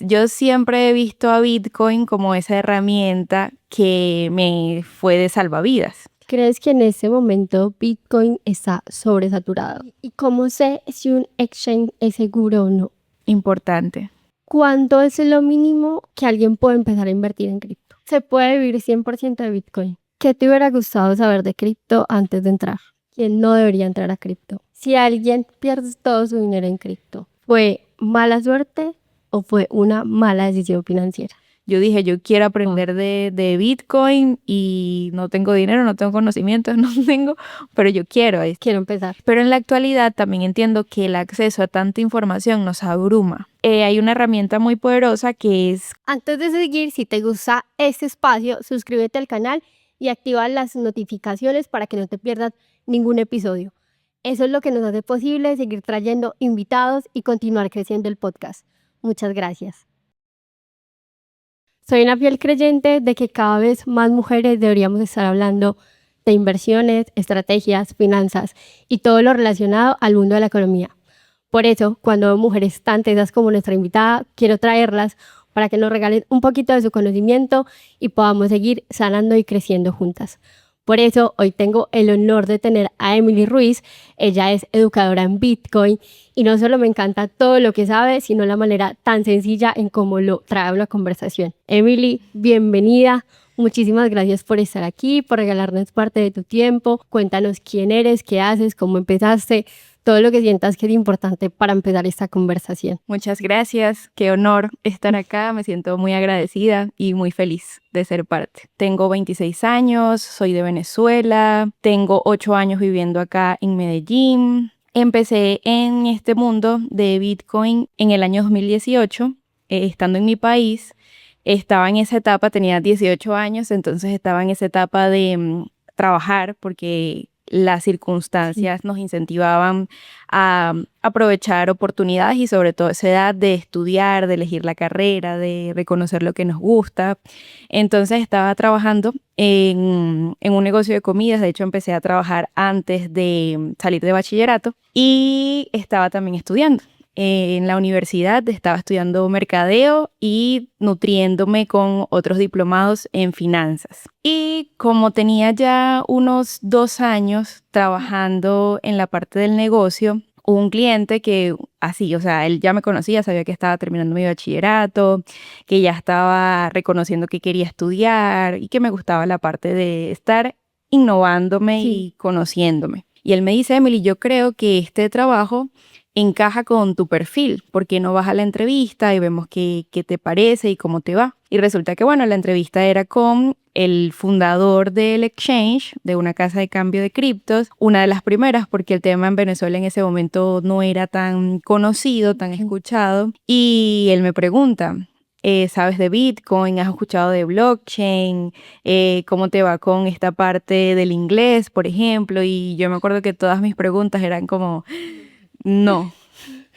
Yo siempre he visto a Bitcoin como esa herramienta que me fue de salvavidas. ¿Crees que en este momento Bitcoin está sobresaturado? ¿Y cómo sé si un exchange es seguro o no? Importante. ¿Cuánto es lo mínimo que alguien puede empezar a invertir en cripto? ¿Se puede vivir 100% de Bitcoin? ¿Qué te hubiera gustado saber de cripto antes de entrar? ¿Quién no debería entrar a cripto? Si alguien pierde todo su dinero en cripto, ¿fue mala suerte o fue una mala decisión financiera? Yo dije, yo quiero aprender de Bitcoin y no tengo dinero, no tengo conocimientos, pero yo quiero. Quiero empezar. Pero en la actualidad también entiendo que el acceso a tanta información nos abruma. Hay una herramienta muy poderosa que es... Antes de seguir, si te gusta este espacio, suscríbete al canal y activa las notificaciones para que no te pierdas ningún episodio. Eso es lo que nos hace posible seguir trayendo invitados y continuar creciendo el podcast. Muchas gracias. Soy una fiel creyente de que cada vez más mujeres deberíamos estar hablando de inversiones, estrategias, finanzas y todo lo relacionado al mundo de la economía. Por eso, cuando veo mujeres tan tesas como nuestra invitada, quiero traerlas para que nos regalen un poquito de su conocimiento y podamos seguir sanando y creciendo juntas. Por eso, hoy tengo el honor de tener a Emily Ruiz. Ella es educadora en Bitcoin y no solo me encanta todo lo que sabe, sino la manera tan sencilla en cómo lo trae a una conversación. Emily, bienvenida. Muchísimas gracias por estar aquí, por regalarnos parte de tu tiempo. Cuéntanos quién eres, qué haces, cómo empezaste, todo lo que sientas que es importante para empezar esta conversación. Muchas gracias, qué honor estar acá, me siento muy agradecida y muy feliz de ser parte. Tengo 26 años, soy de Venezuela, tengo 8 años viviendo acá en Medellín. Empecé en este mundo de Bitcoin en el año 2018, estando en mi país. Estaba en esa etapa, tenía 18 años, entonces estaba en esa etapa de trabajar porque las circunstancias nos incentivaban a aprovechar oportunidades y sobre todo esa edad de estudiar, de elegir la carrera, de reconocer lo que nos gusta. Entonces estaba trabajando en un negocio de comidas, de hecho empecé a trabajar antes de salir de bachillerato y estaba también estudiando. En la universidad estaba estudiando mercadeo y nutriéndome con otros diplomados en finanzas. Y como tenía ya unos 2 años trabajando en la parte del negocio, hubo un cliente que así, o sea, él ya me conocía, sabía que estaba terminando mi bachillerato, que ya estaba reconociendo que quería estudiar y que me gustaba la parte de estar innovándome y conociéndome. Y él me dice, Emily, yo creo que este trabajo encaja con tu perfil, porque no vas a la entrevista y vemos qué te parece y cómo te va. Y resulta que, bueno, la entrevista era con el fundador del exchange, de una casa de cambio de criptos, una de las primeras, porque el tema en Venezuela en ese momento no era tan conocido, tan escuchado. Y él me pregunta, ¿sabes de Bitcoin? ¿Has escuchado de blockchain? ¿Cómo te va con esta parte del inglés, por ejemplo? Y yo me acuerdo que todas mis preguntas eran como... No,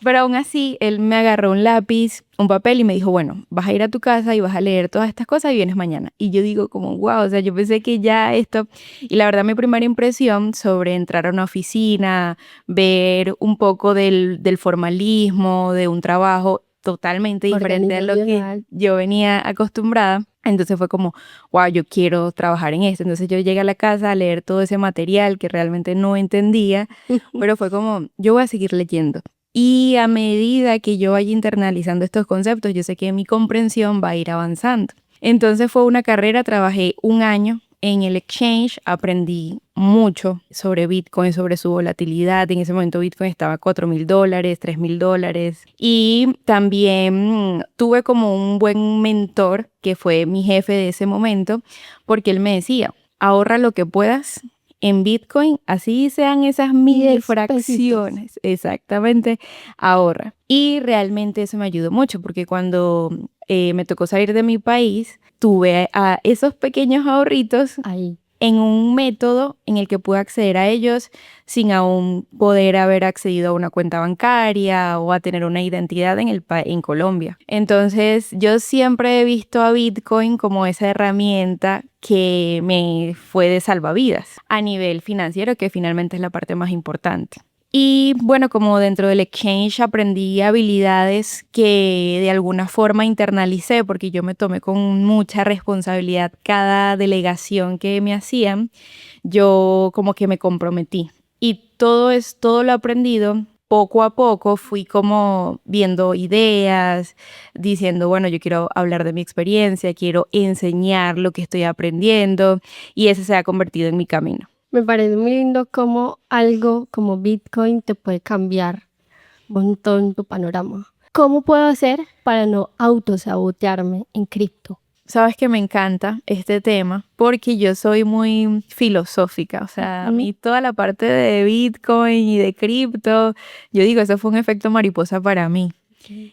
pero aún así él me agarró un lápiz, un papel y me dijo, bueno, vas a ir a tu casa y vas a leer todas estas cosas y vienes mañana. Y yo digo como, wow, o sea, yo pensé que ya esto... Y la verdad mi primera impresión sobre entrar a una oficina, ver un poco del formalismo, de un trabajo totalmente diferente a lo que yo venía acostumbrada. Entonces fue como, wow, yo quiero trabajar en esto. Entonces yo llegué a la casa a leer todo ese material que realmente no entendía, pero fue como, yo voy a seguir leyendo. Y a medida que yo vaya internalizando estos conceptos, yo sé que mi comprensión va a ir avanzando. Entonces fue una carrera, trabajé 1 año en el exchange, aprendí mucho sobre Bitcoin, sobre su volatilidad. En ese momento Bitcoin estaba a $4,000, $3,000. Y también tuve como un buen mentor que fue mi jefe de ese momento, porque él me decía, ahorra lo que puedas en Bitcoin, así sean esas mil fracciones, exactamente, ahorra. Y realmente eso me ayudó mucho, porque cuando me tocó salir de mi país, tuve a esos pequeños ahorritos ahí en un método en el que pude acceder a ellos sin aún poder haber accedido a una cuenta bancaria o a tener una identidad en Colombia. Entonces, yo siempre he visto a Bitcoin como esa herramienta que me fue de salvavidas a nivel financiero, que finalmente es la parte más importante. Y bueno, como dentro del exchange aprendí habilidades que de alguna forma internalicé porque yo me tomé con mucha responsabilidad cada delegación que me hacían, yo como que me comprometí. Y todo lo aprendido, poco a poco fui como viendo ideas, diciendo, bueno, yo quiero hablar de mi experiencia, quiero enseñar lo que estoy aprendiendo y ese se ha convertido en mi camino. Me parece muy lindo cómo algo como Bitcoin te puede cambiar un montón tu panorama. ¿Cómo puedo hacer para no autosabotearme en cripto? Sabes que me encanta este tema porque yo soy muy filosófica, o sea, a mí toda la parte de Bitcoin y de cripto, yo digo, eso fue un efecto mariposa para mí.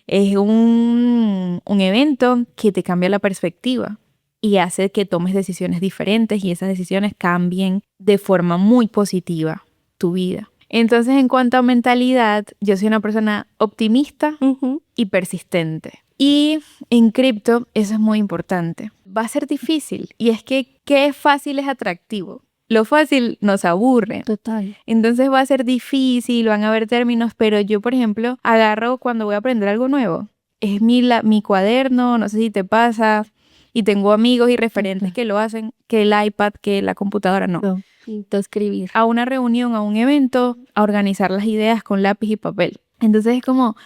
Es un evento que te cambia la perspectiva y hace que tomes decisiones diferentes y esas decisiones cambien de forma muy positiva tu vida. Entonces, en cuanto a mentalidad, yo soy una persona optimista y persistente. Y en cripto eso es muy importante. Va a ser difícil y es que qué fácil es atractivo. Lo fácil nos aburre. Total. Entonces va a ser difícil, van a haber términos, pero yo, por ejemplo, agarro cuando voy a aprender algo nuevo. Es mi cuaderno, no sé si te pasa, y tengo amigos y referentes que lo hacen, que el iPad, que la computadora, no. No, necesito escribir. A una reunión, a un evento, a organizar las ideas con lápiz y papel. Entonces es como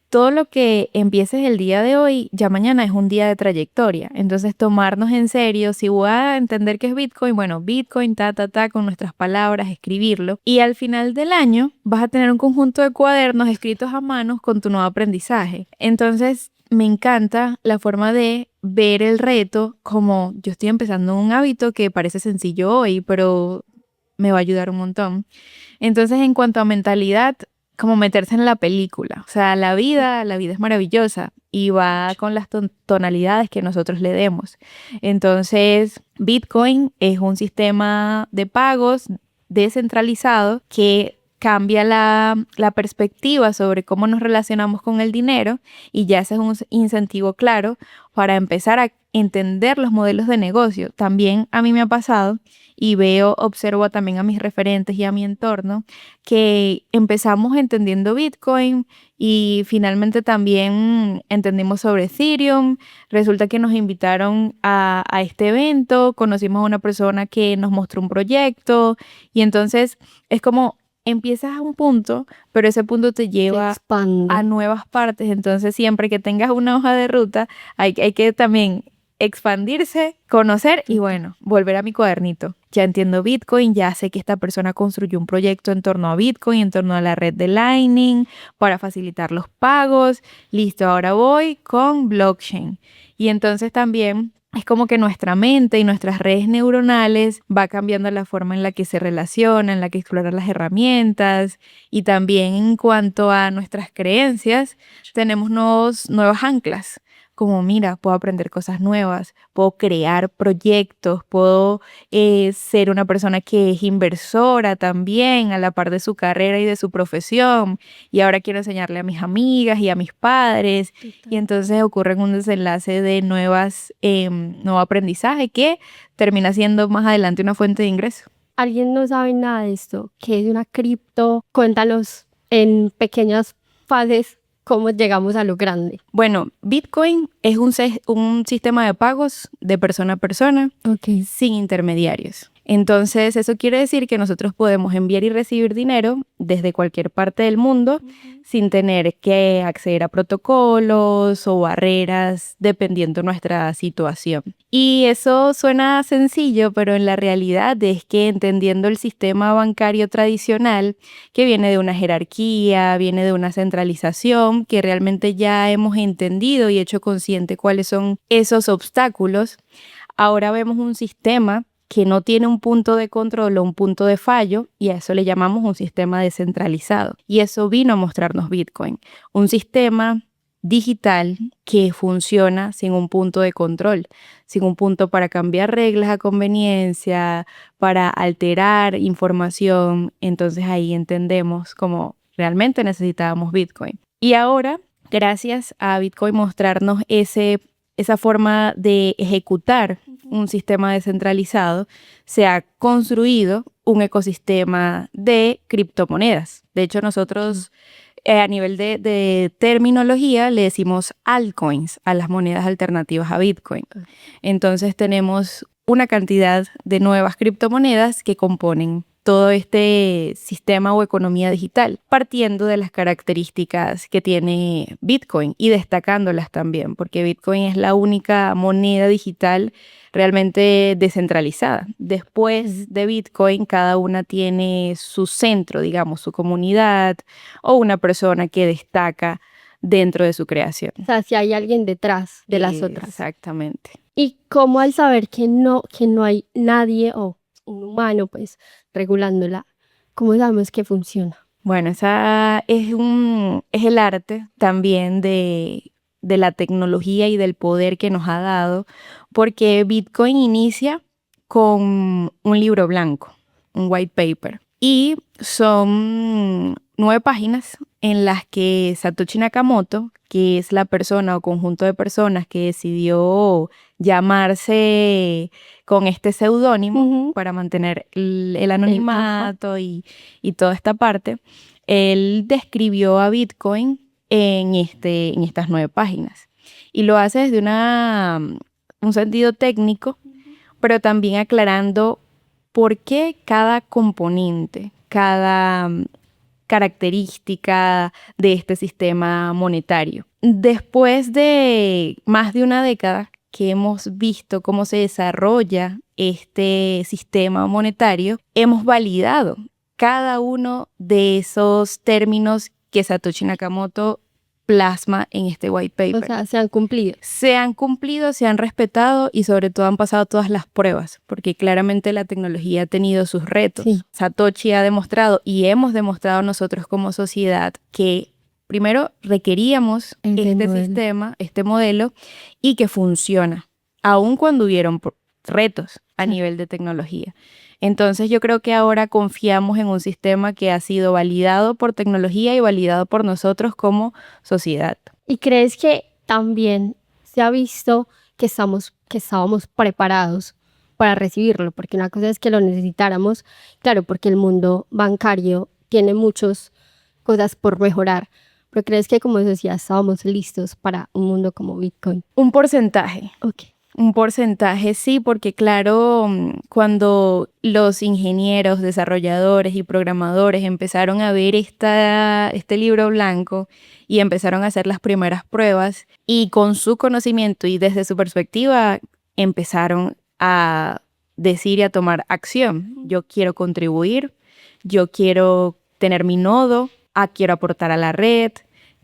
todo lo que empieces el día de hoy, ya mañana es un día de trayectoria. Entonces tomarnos en serio, si voy a entender qué es Bitcoin, bueno, Bitcoin, con nuestras palabras, escribirlo. Y al final del año vas a tener un conjunto de cuadernos escritos a mano con tu nuevo aprendizaje. Entonces me encanta la forma de ver el reto como yo estoy empezando un hábito que parece sencillo hoy, pero me va a ayudar un montón. Entonces, en cuanto a mentalidad, como meterse en la película. O sea, la vida es maravillosa y va con las tonalidades que nosotros le demos. Entonces, Bitcoin es un sistema de pagos descentralizado que cambia la perspectiva sobre cómo nos relacionamos con el dinero y ya ese es un incentivo claro para empezar a entender los modelos de negocio. También a mí me ha pasado y observo también a mis referentes y a mi entorno que empezamos entendiendo Bitcoin y finalmente también entendimos sobre Ethereum. Resulta que nos invitaron a este evento, conocimos a una persona que nos mostró un proyecto y entonces es como empiezas a un punto, pero ese punto te lleva a nuevas partes. Entonces siempre que tengas una hoja de ruta hay que también expandirse, conocer y bueno, volver a mi cuadernito. Ya entiendo Bitcoin, ya sé que esta persona construyó un proyecto en torno a Bitcoin, en torno a la red de Lightning para facilitar los pagos. Listo, ahora voy con blockchain. Y entonces también es como que nuestra mente y nuestras redes neuronales va cambiando la forma en la que se relaciona, en la que exploran las herramientas y también en cuanto a nuestras creencias, tenemos nuevas anclas. Como mira, puedo aprender cosas nuevas, puedo crear proyectos, puedo ser una persona que es inversora también a la par de su carrera y de su profesión. Y ahora quiero enseñarle a mis amigas y a mis padres. Y entonces ocurre un desenlace de nuevo aprendizaje que termina siendo más adelante una fuente de ingreso. ¿Alguien no sabe nada de esto? ¿Qué es una cripto? Cuéntanos en pequeñas fases cómo llegamos a lo grande. Bueno, Bitcoin es un sistema de pagos de persona a persona sin intermediarios. Entonces, eso quiere decir que nosotros podemos enviar y recibir dinero desde cualquier parte del mundo sin tener que acceder a protocolos o barreras dependiendo nuestra situación. Y eso suena sencillo, pero en la realidad es que entendiendo el sistema bancario tradicional, que viene de una jerarquía, viene de una centralización, que realmente ya hemos entendido y hecho consciente cuáles son esos obstáculos, ahora vemos un sistema que no tiene un punto de control o un punto de fallo y a eso le llamamos un sistema descentralizado. Y eso vino a mostrarnos Bitcoin, un sistema digital que funciona sin un punto de control, sin un punto para cambiar reglas a conveniencia, para alterar información. Entonces ahí entendemos cómo realmente necesitábamos Bitcoin. Y ahora, gracias a Bitcoin mostrarnos esa forma de ejecutar un sistema descentralizado, se ha construido un ecosistema de criptomonedas. De hecho, nosotros a nivel de terminología le decimos altcoins a las monedas alternativas a Bitcoin. Entonces tenemos una cantidad de nuevas criptomonedas que componen todo este sistema o economía digital, partiendo de las características que tiene Bitcoin y destacándolas también, porque Bitcoin es la única moneda digital realmente descentralizada. Después de Bitcoin, cada una tiene su centro, digamos, su comunidad o una persona que destaca dentro de su creación. O sea, si hay alguien detrás de las otras. Exactamente. Y cómo al saber que no hay nadie o un humano, pues, regulándola, ¿cómo sabemos que funciona? Bueno, esa es el arte también de la tecnología y del poder que nos ha dado, porque Bitcoin inicia con un libro blanco, un white paper, y son 9 páginas en las que Satoshi Nakamoto, que es la persona o conjunto de personas que decidió llamarse con este seudónimo para mantener el anonimato y toda esta parte, él describió a Bitcoin en estas 9 páginas. Y lo hace desde un sentido técnico, pero también aclarando por qué cada componente, cada característica de este sistema monetario. Después de más de una década que hemos visto cómo se desarrolla este sistema monetario, hemos validado cada uno de esos términos que Satoshi Nakamoto plasma en este white paper. O sea, se han cumplido. Se han cumplido, se han respetado y sobre todo han pasado todas las pruebas, porque claramente la tecnología ha tenido sus retos. Sí. Satoshi ha demostrado y hemos demostrado nosotros como sociedad que primero requeríamos sistema, este modelo, y que funciona, aun cuando hubieron retos a nivel de tecnología. Entonces yo creo que ahora confiamos en un sistema que ha sido validado por tecnología y validado por nosotros como sociedad. ¿Y crees que también se ha visto que estábamos preparados para recibirlo? Porque una cosa es que lo necesitáramos, claro, porque el mundo bancario tiene muchas cosas por mejorar. Pero ¿crees que como decía, estábamos listos para un mundo como Bitcoin? Un porcentaje. Okay. Un porcentaje sí, porque claro, cuando los ingenieros, desarrolladores y programadores empezaron a ver este libro blanco y empezaron a hacer las primeras pruebas y con su conocimiento y desde su perspectiva empezaron a decir y a tomar acción. Yo quiero contribuir, yo quiero tener mi nodo, quiero aportar a la red,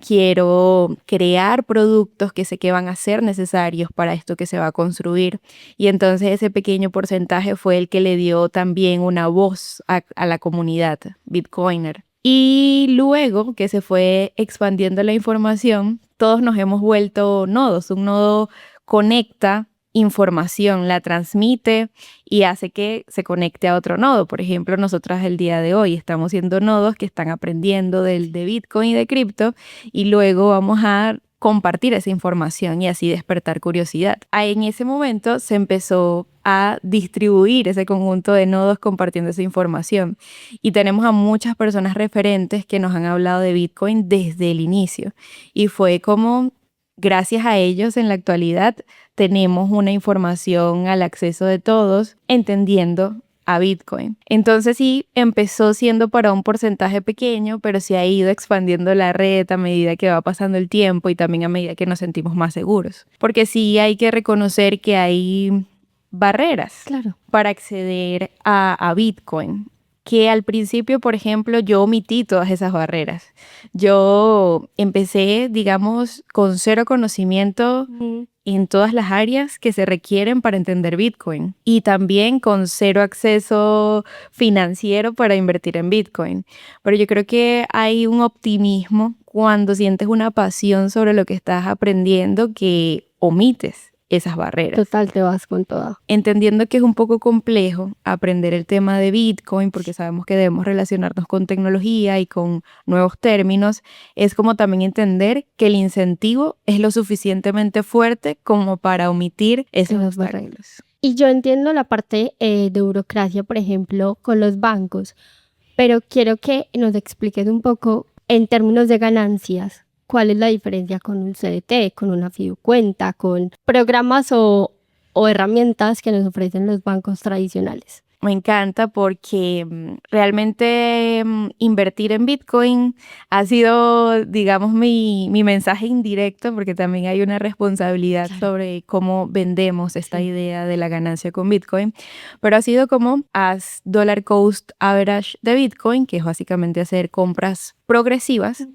quiero crear productos que sé que van a ser necesarios para esto que se va a construir. Y entonces ese pequeño porcentaje fue el que le dio también una voz a la comunidad Bitcoiner. Y luego que se fue expandiendo la información, todos nos hemos vuelto nodos. Un nodo conecta información, la transmite y hace que se conecte a otro nodo. Por ejemplo, nosotras el día de hoy estamos siendo nodos que están aprendiendo de Bitcoin y de cripto y luego vamos a compartir esa información y así despertar curiosidad. En ese momento se empezó a distribuir ese conjunto de nodos compartiendo esa información y tenemos a muchas personas referentes que nos han hablado de Bitcoin desde el inicio y fue como gracias a ellos en la actualidad tenemos una información al acceso de todos entendiendo a Bitcoin. Entonces sí, empezó siendo para un porcentaje pequeño, pero se ha ido expandiendo la red a medida que va pasando el tiempo y también a medida que nos sentimos más seguros. Porque sí hay que reconocer que hay barreras para acceder a Bitcoin. Que al principio, por ejemplo, yo omití todas esas barreras. Yo empecé, digamos, con cero conocimiento en todas las áreas que se requieren para entender Bitcoin y también con cero acceso financiero para invertir en Bitcoin. Pero yo creo que hay un optimismo cuando sientes una pasión sobre lo que estás aprendiendo que omites esas barreras. Total, te vas con todo. Entendiendo que es un poco complejo aprender el tema de Bitcoin porque sabemos que debemos relacionarnos con tecnología y con nuevos términos, es como también entender que el incentivo es lo suficientemente fuerte como para omitir esos barreras. Y yo entiendo la parte de burocracia, por ejemplo, con los bancos, pero quiero que nos expliques un poco en términos de ganancias, cuál es la diferencia con un CDT, con una fiducuenta, con programas o herramientas que nos ofrecen los bancos tradicionales. Me encanta porque realmente invertir en Bitcoin ha sido, digamos, mi mensaje indirecto, porque también hay una responsabilidad sobre cómo vendemos esta idea de la ganancia con Bitcoin, pero ha sido como dollar cost average de Bitcoin, que es básicamente hacer compras progresivas,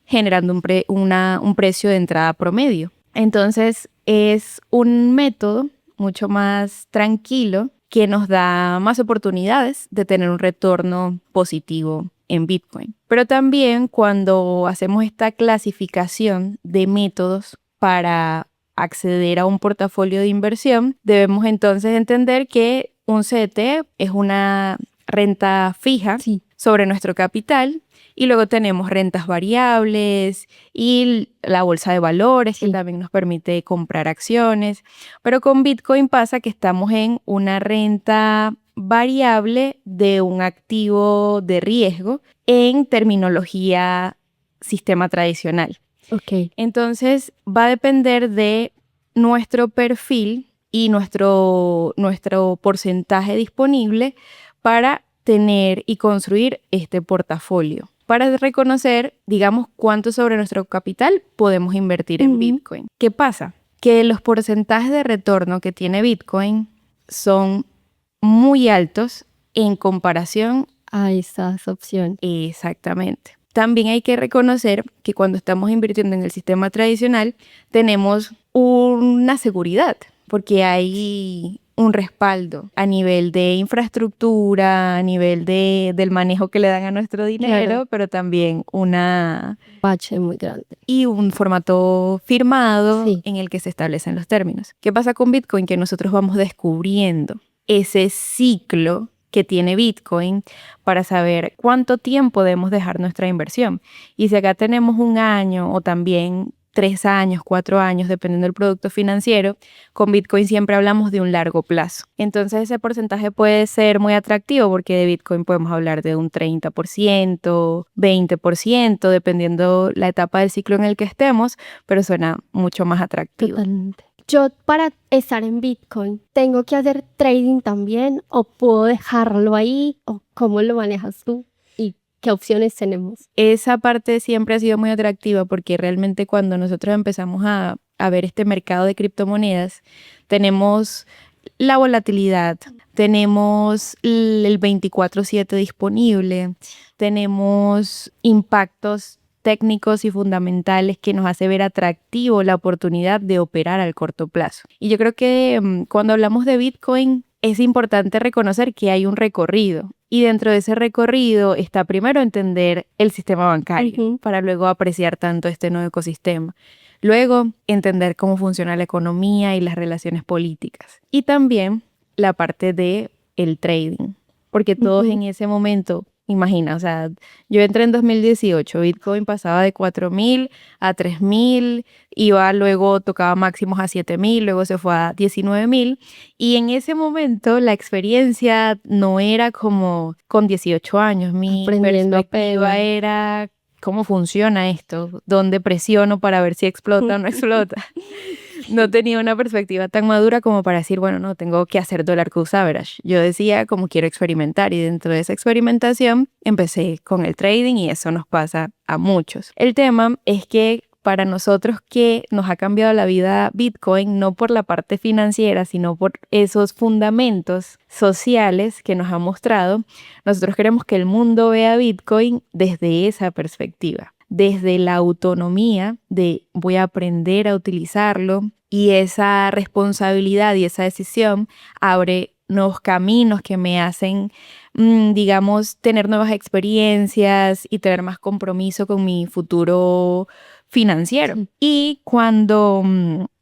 generando un precio de entrada promedio. Entonces es un método mucho más tranquilo que nos da más oportunidades de tener un retorno positivo en Bitcoin. Pero también cuando hacemos esta clasificación de métodos para acceder a un portafolio de inversión, debemos entonces entender que un CDT es una renta fija sobre nuestro capital. Y luego tenemos rentas variables y la bolsa de valores, que también nos permite comprar acciones. Pero con Bitcoin pasa que estamos en una renta variable de un activo de riesgo en terminología sistema tradicional. Entonces va a depender de nuestro perfil y nuestro porcentaje disponible para tener y construir este portafolio, para reconocer, digamos, cuánto sobre nuestro capital podemos invertir en Bitcoin. ¿Qué pasa? Que los porcentajes de retorno que tiene Bitcoin son muy altos en comparación a esas opciones. Exactamente. También hay que reconocer que cuando estamos invirtiendo en el sistema tradicional tenemos una seguridad, porque hay un respaldo a nivel de infraestructura, a nivel del manejo que le dan a nuestro dinero, pero también una bache muy grande. Y un formato firmado en el que se establecen los términos. ¿Qué pasa con Bitcoin? Que nosotros vamos descubriendo ese ciclo que tiene Bitcoin para saber cuánto tiempo debemos dejar nuestra inversión. Y si acá tenemos un año o también 3 años, 4 años, dependiendo del producto financiero, con Bitcoin siempre hablamos de un largo plazo. Entonces ese porcentaje puede ser muy atractivo porque de Bitcoin podemos hablar de un 30%, 20%, dependiendo la etapa del ciclo en el que estemos, pero suena mucho más atractivo. Totalmente. Yo para estar en Bitcoin, ¿tengo que hacer trading también o puedo dejarlo ahí? ¿O cómo lo manejas tú? ¿Qué opciones tenemos? Esa parte siempre ha sido muy atractiva porque realmente cuando nosotros empezamos a ver este mercado de criptomonedas, tenemos la volatilidad, tenemos el 24/7 disponible, tenemos impactos técnicos y fundamentales que nos hace ver atractivo la oportunidad de operar al corto plazo. Y yo creo que cuando hablamos de Bitcoin es importante reconocer que hay un recorrido. Y dentro de ese recorrido está primero entender el sistema bancario para luego apreciar tanto este nuevo ecosistema. Luego entender cómo funciona la economía y las relaciones políticas. Y también la parte de el trading. Porque todos en ese momento, imagina, o sea, yo entré en 2018, Bitcoin pasaba de 4.000 a 3.000, luego tocaba máximos a 7.000, luego se fue a 19.000 y en ese momento la experiencia no era como con 18 años, mi perspectiva era cómo funciona esto, dónde presiono para ver si explota o no explota. No tenía una perspectiva tan madura como para decir, bueno, no, tengo que hacer dollar cost average. Yo decía, como quiero experimentar, y dentro de esa experimentación empecé con el trading y eso nos pasa a muchos. El tema es que para nosotros que nos ha cambiado la vida Bitcoin, no por la parte financiera, sino por esos fundamentos sociales que nos ha mostrado, nosotros queremos que el mundo vea Bitcoin desde esa perspectiva. Desde la autonomía de voy a aprender a utilizarlo y esa responsabilidad y esa decisión abre nuevos caminos que me hacen, digamos, tener nuevas experiencias y tener más compromiso con mi futuro financiero. Y cuando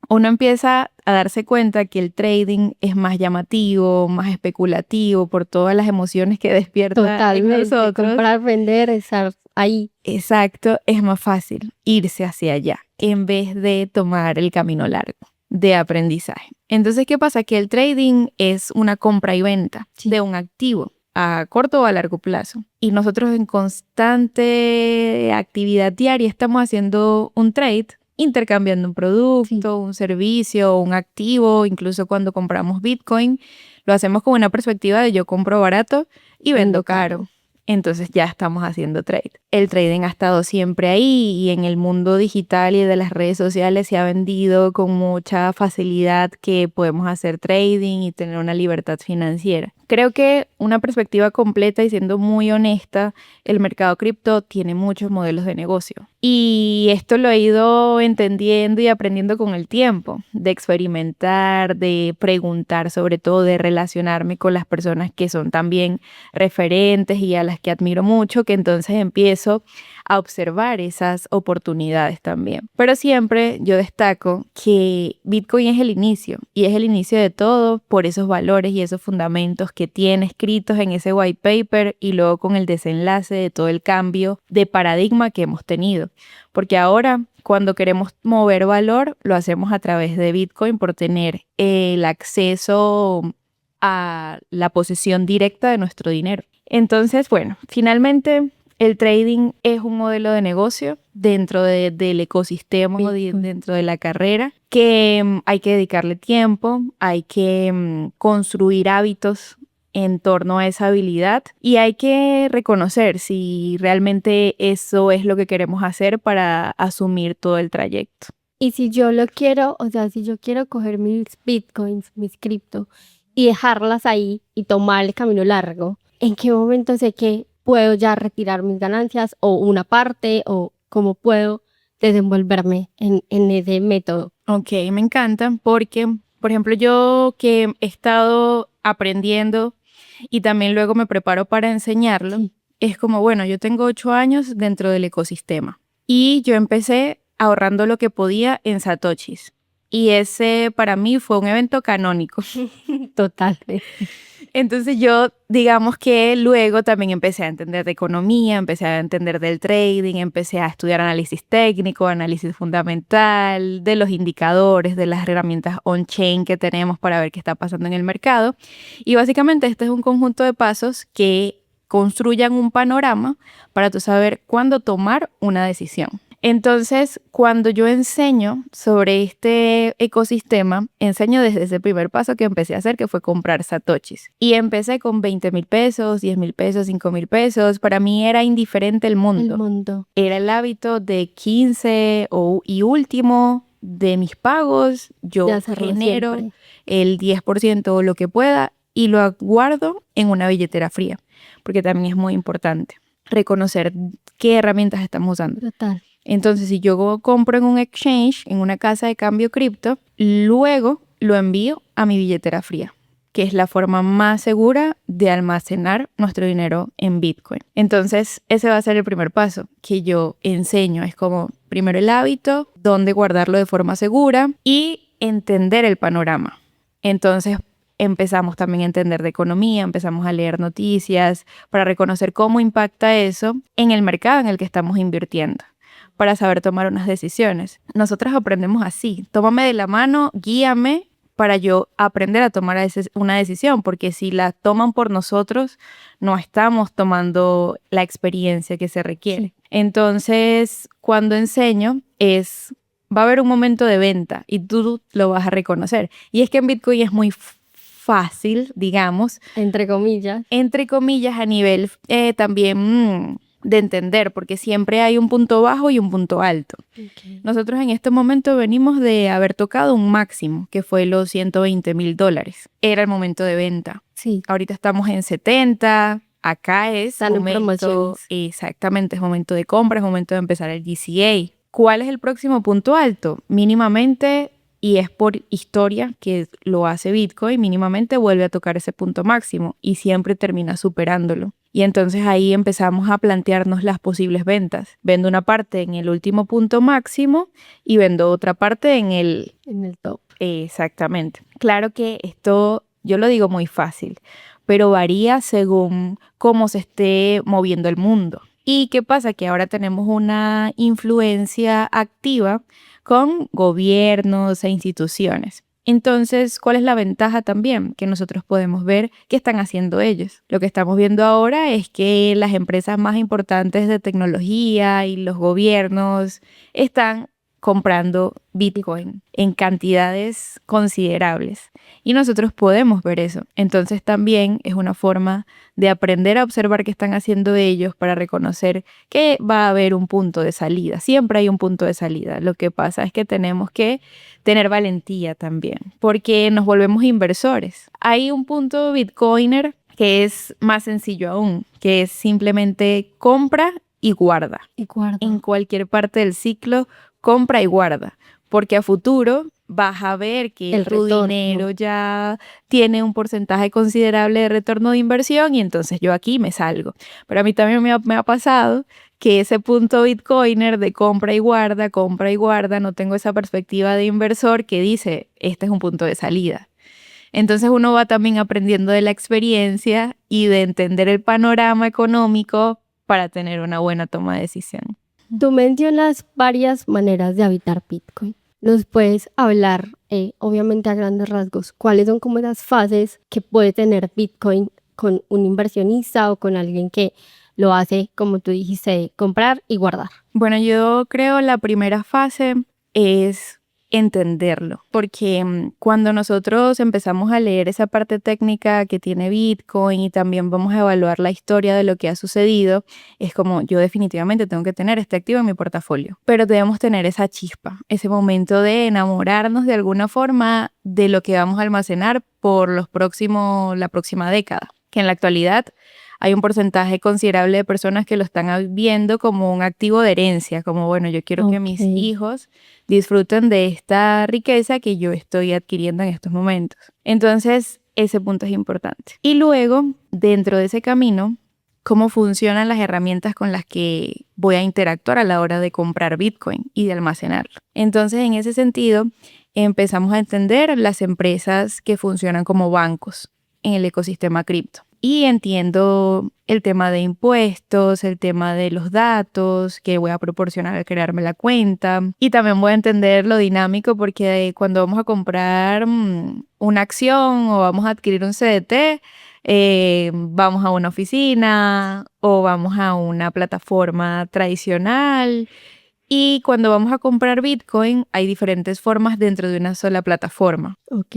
uno empieza a darse cuenta que el trading es más llamativo, más especulativo por todas las emociones que despierta en nosotros. Comprar, vender, estar ahí. Exacto, es más fácil irse hacia allá en vez de tomar el camino largo. de aprendizaje. Entonces, ¿qué pasa? Que el trading es una compra y venta de un activo a corto o a largo plazo. Y nosotros en constante actividad diaria estamos haciendo un trade, intercambiando un producto, un servicio, un activo. Incluso cuando compramos Bitcoin, lo hacemos con una perspectiva de yo compro barato y vendo caro. Entonces ya estamos haciendo trade. El trading ha estado siempre ahí y en el mundo digital y de las redes sociales se ha vendido con mucha facilidad que podemos hacer trading y tener una libertad financiera. Creo que una perspectiva completa y siendo muy honesta, el mercado cripto tiene muchos modelos de negocio. Y esto lo he ido entendiendo y aprendiendo con el tiempo, de experimentar, de preguntar, sobre todo de relacionarme con las personas que son también referentes y a las que admiro mucho, que entonces empiezo a observar esas oportunidades también. Pero siempre yo destaco que Bitcoin es el inicio y es el inicio de todo por esos valores y esos fundamentos que tiene escritos en ese white paper y luego con el desenlace de todo el cambio de paradigma que hemos tenido. Porque ahora cuando queremos mover valor lo hacemos a través de Bitcoin por tener el acceso a la posesión directa de nuestro dinero. Entonces, bueno, finalmente el trading es un modelo de negocio dentro del ecosistema o dentro de la carrera que hay que dedicarle tiempo, hay que construir hábitos en torno a esa habilidad y hay que reconocer si realmente eso es lo que queremos hacer para asumir todo el trayecto. Y si yo lo quiero, o sea, si yo quiero coger mis bitcoins, mis cripto y dejarlas ahí y tomar el camino largo, ¿en qué momento sé que puedo ya retirar mis ganancias o una parte o cómo puedo desenvolverme en ese método? Ok, me encanta porque, por ejemplo, yo que he estado aprendiendo y también luego me preparo para enseñarlo, es como, bueno, yo tengo 8 años dentro del ecosistema y yo empecé ahorrando lo que podía en satoshis. Y ese para mí fue un evento canónico. Totalmente. Entonces yo, digamos que luego también empecé a entender de economía, empecé a entender del trading, empecé a estudiar análisis técnico, análisis fundamental, de los indicadores, de las herramientas on-chain que tenemos para ver qué está pasando en el mercado. Y básicamente este es un conjunto de pasos que construyan un panorama para tú saber cuándo tomar una decisión. Entonces, cuando yo enseño sobre este ecosistema, enseño desde ese primer paso que empecé a hacer, que fue comprar satoshis. Y empecé con 20,000 pesos, 10,000 pesos, 5,000 pesos. Para mí era indiferente el mundo. Era el hábito de 15 y último de mis pagos. Yo genero siempre el 10% o lo que pueda y lo guardo en una billetera fría, porque también es muy importante reconocer qué herramientas estamos usando. Total. Entonces, si yo compro en un exchange, en una casa de cambio cripto, luego lo envío a mi billetera fría, que es la forma más segura de almacenar nuestro dinero en Bitcoin. Entonces, ese va a ser el primer paso que yo enseño. Es como, primero el hábito, dónde guardarlo de forma segura y entender el panorama. Entonces, empezamos también a entender de economía, empezamos a leer noticias para reconocer cómo impacta eso en el mercado en el que estamos invirtiendo, para saber tomar unas decisiones. Nosotras aprendemos así. Tómame de la mano, guíame para yo aprender a tomar una decisión, porque si la toman por nosotros, no estamos tomando la experiencia que se requiere. Sí. Entonces, cuando enseño, va a haber un momento de venta y tú lo vas a reconocer. Y es que en Bitcoin es muy fácil, digamos. Entre comillas. Entre comillas, a nivel también de entender, porque siempre hay un punto bajo y un punto alto. Okay. Nosotros en este momento venimos de haber tocado un máximo, que fue los $120,000. Era el momento de venta. Sí. Ahorita estamos en 70, acá es momento, exactamente, es momento de compra, es momento de empezar el DCA. ¿Cuál es el próximo punto alto? Mínimamente, y es por historia que lo hace Bitcoin, mínimamente vuelve a tocar ese punto máximo y siempre termina superándolo. Y entonces ahí empezamos a plantearnos las posibles ventas. Vendo una parte en el último punto máximo y vendo otra parte en el top. Exactamente. Claro que esto yo lo digo muy fácil, pero varía según cómo se esté moviendo el mundo ¿Y qué pasa? Que ahora tenemos una influencia activa con gobiernos e instituciones. Entonces, ¿cuál es la ventaja también? Que nosotros podemos ver qué están haciendo ellos. Lo que estamos viendo ahora es que las empresas más importantes de tecnología y los gobiernos están comprando Bitcoin en cantidades considerables. Y nosotros podemos ver eso. Entonces también es una forma de aprender a observar qué están haciendo ellos para reconocer que va a haber un punto de salida. Siempre hay un punto de salida. Lo que pasa es que tenemos que tener valentía también, porque nos volvemos inversores. Hay un punto Bitcoiner que es más sencillo aún, que es simplemente compra y guarda. Y guarda. En cualquier parte del ciclo, compra y guarda, porque a futuro vas a ver que El tu retorno. dinero ya tiene un porcentaje considerable de retorno de inversión y entonces yo aquí me salgo. Pero a mí también me ha pasado que ese punto Bitcoiner de compra y guarda, no tengo esa perspectiva de inversor que dice, este es un punto de salida. Entonces uno va también aprendiendo de la experiencia y de entender el panorama económico para tener una buena toma de decisión. Tú mencionas varias maneras de habitar Bitcoin. ¿Nos puedes hablar, obviamente a grandes rasgos, cuáles son como esas fases que puede tener Bitcoin con un inversionista o con alguien que lo hace, como tú dijiste, comprar y guardar? Bueno, yo creo la primera fase es entenderlo, porque cuando nosotros empezamos a leer esa parte técnica que tiene Bitcoin y también vamos a evaluar la historia de lo que ha sucedido, es como yo definitivamente tengo que tener este activo en mi portafolio, pero debemos tener esa chispa, ese momento de enamorarnos de alguna forma de lo que vamos a almacenar por la próxima década, que en la actualidad hay un porcentaje considerable de personas que lo están viendo como un activo de herencia, como bueno, yo quiero que mis hijos disfruten de esta riqueza que yo estoy adquiriendo en estos momentos. Entonces, ese punto es importante. Y luego, dentro de ese camino, cómo funcionan las herramientas con las que voy a interactuar a la hora de comprar Bitcoin y de almacenarlo. Entonces, en ese sentido, empezamos a entender las empresas que funcionan como bancos en el ecosistema cripto. Y entiendo el tema de impuestos, el tema de los datos que voy a proporcionar al crearme la cuenta. Y también voy a entender lo dinámico porque cuando vamos a comprar una acción o vamos a adquirir un CDT, vamos a una oficina o vamos a una plataforma tradicional. Y cuando vamos a comprar Bitcoin, hay diferentes formas dentro de una sola plataforma. Ok.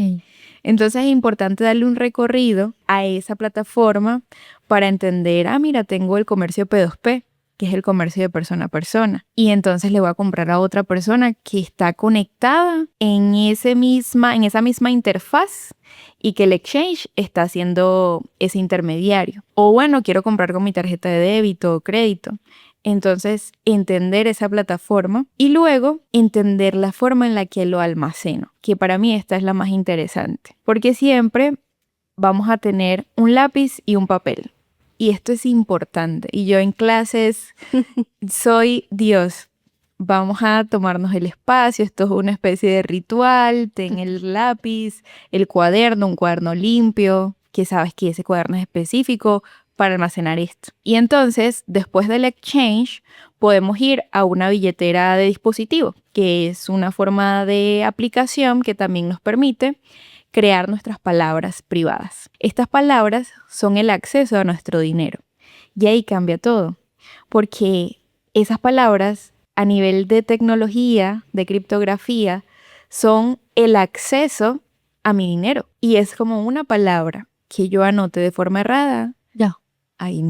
Entonces es importante darle un recorrido a esa plataforma para entender, mira, tengo el comercio P2P, que es el comercio de persona a persona. Y entonces le voy a comprar a otra persona que está conectada en esa misma interfaz y que el exchange está haciendo ese intermediario. O bueno, quiero comprar con mi tarjeta de débito o crédito. Entonces, entender esa plataforma y luego entender la forma en la que lo almaceno, que para mí esta es la más interesante, porque siempre vamos a tener un lápiz y un papel. Y esto es importante. Y yo en clases soy Dios. Vamos a tomarnos el espacio, esto es una especie de ritual, ten el lápiz, el cuaderno, un cuaderno limpio, que sabes que ese cuaderno es específico para almacenar esto. Y entonces, después del exchange, podemos ir a una billetera de dispositivo, que es una forma de aplicación que también nos permite crear nuestras palabras privadas. Estas palabras son el acceso a nuestro dinero. Y ahí cambia todo, porque esas palabras a nivel de tecnología, de criptografía, son el acceso a mi dinero. Y es como una palabra que yo anote de forma errada, Ya. ahí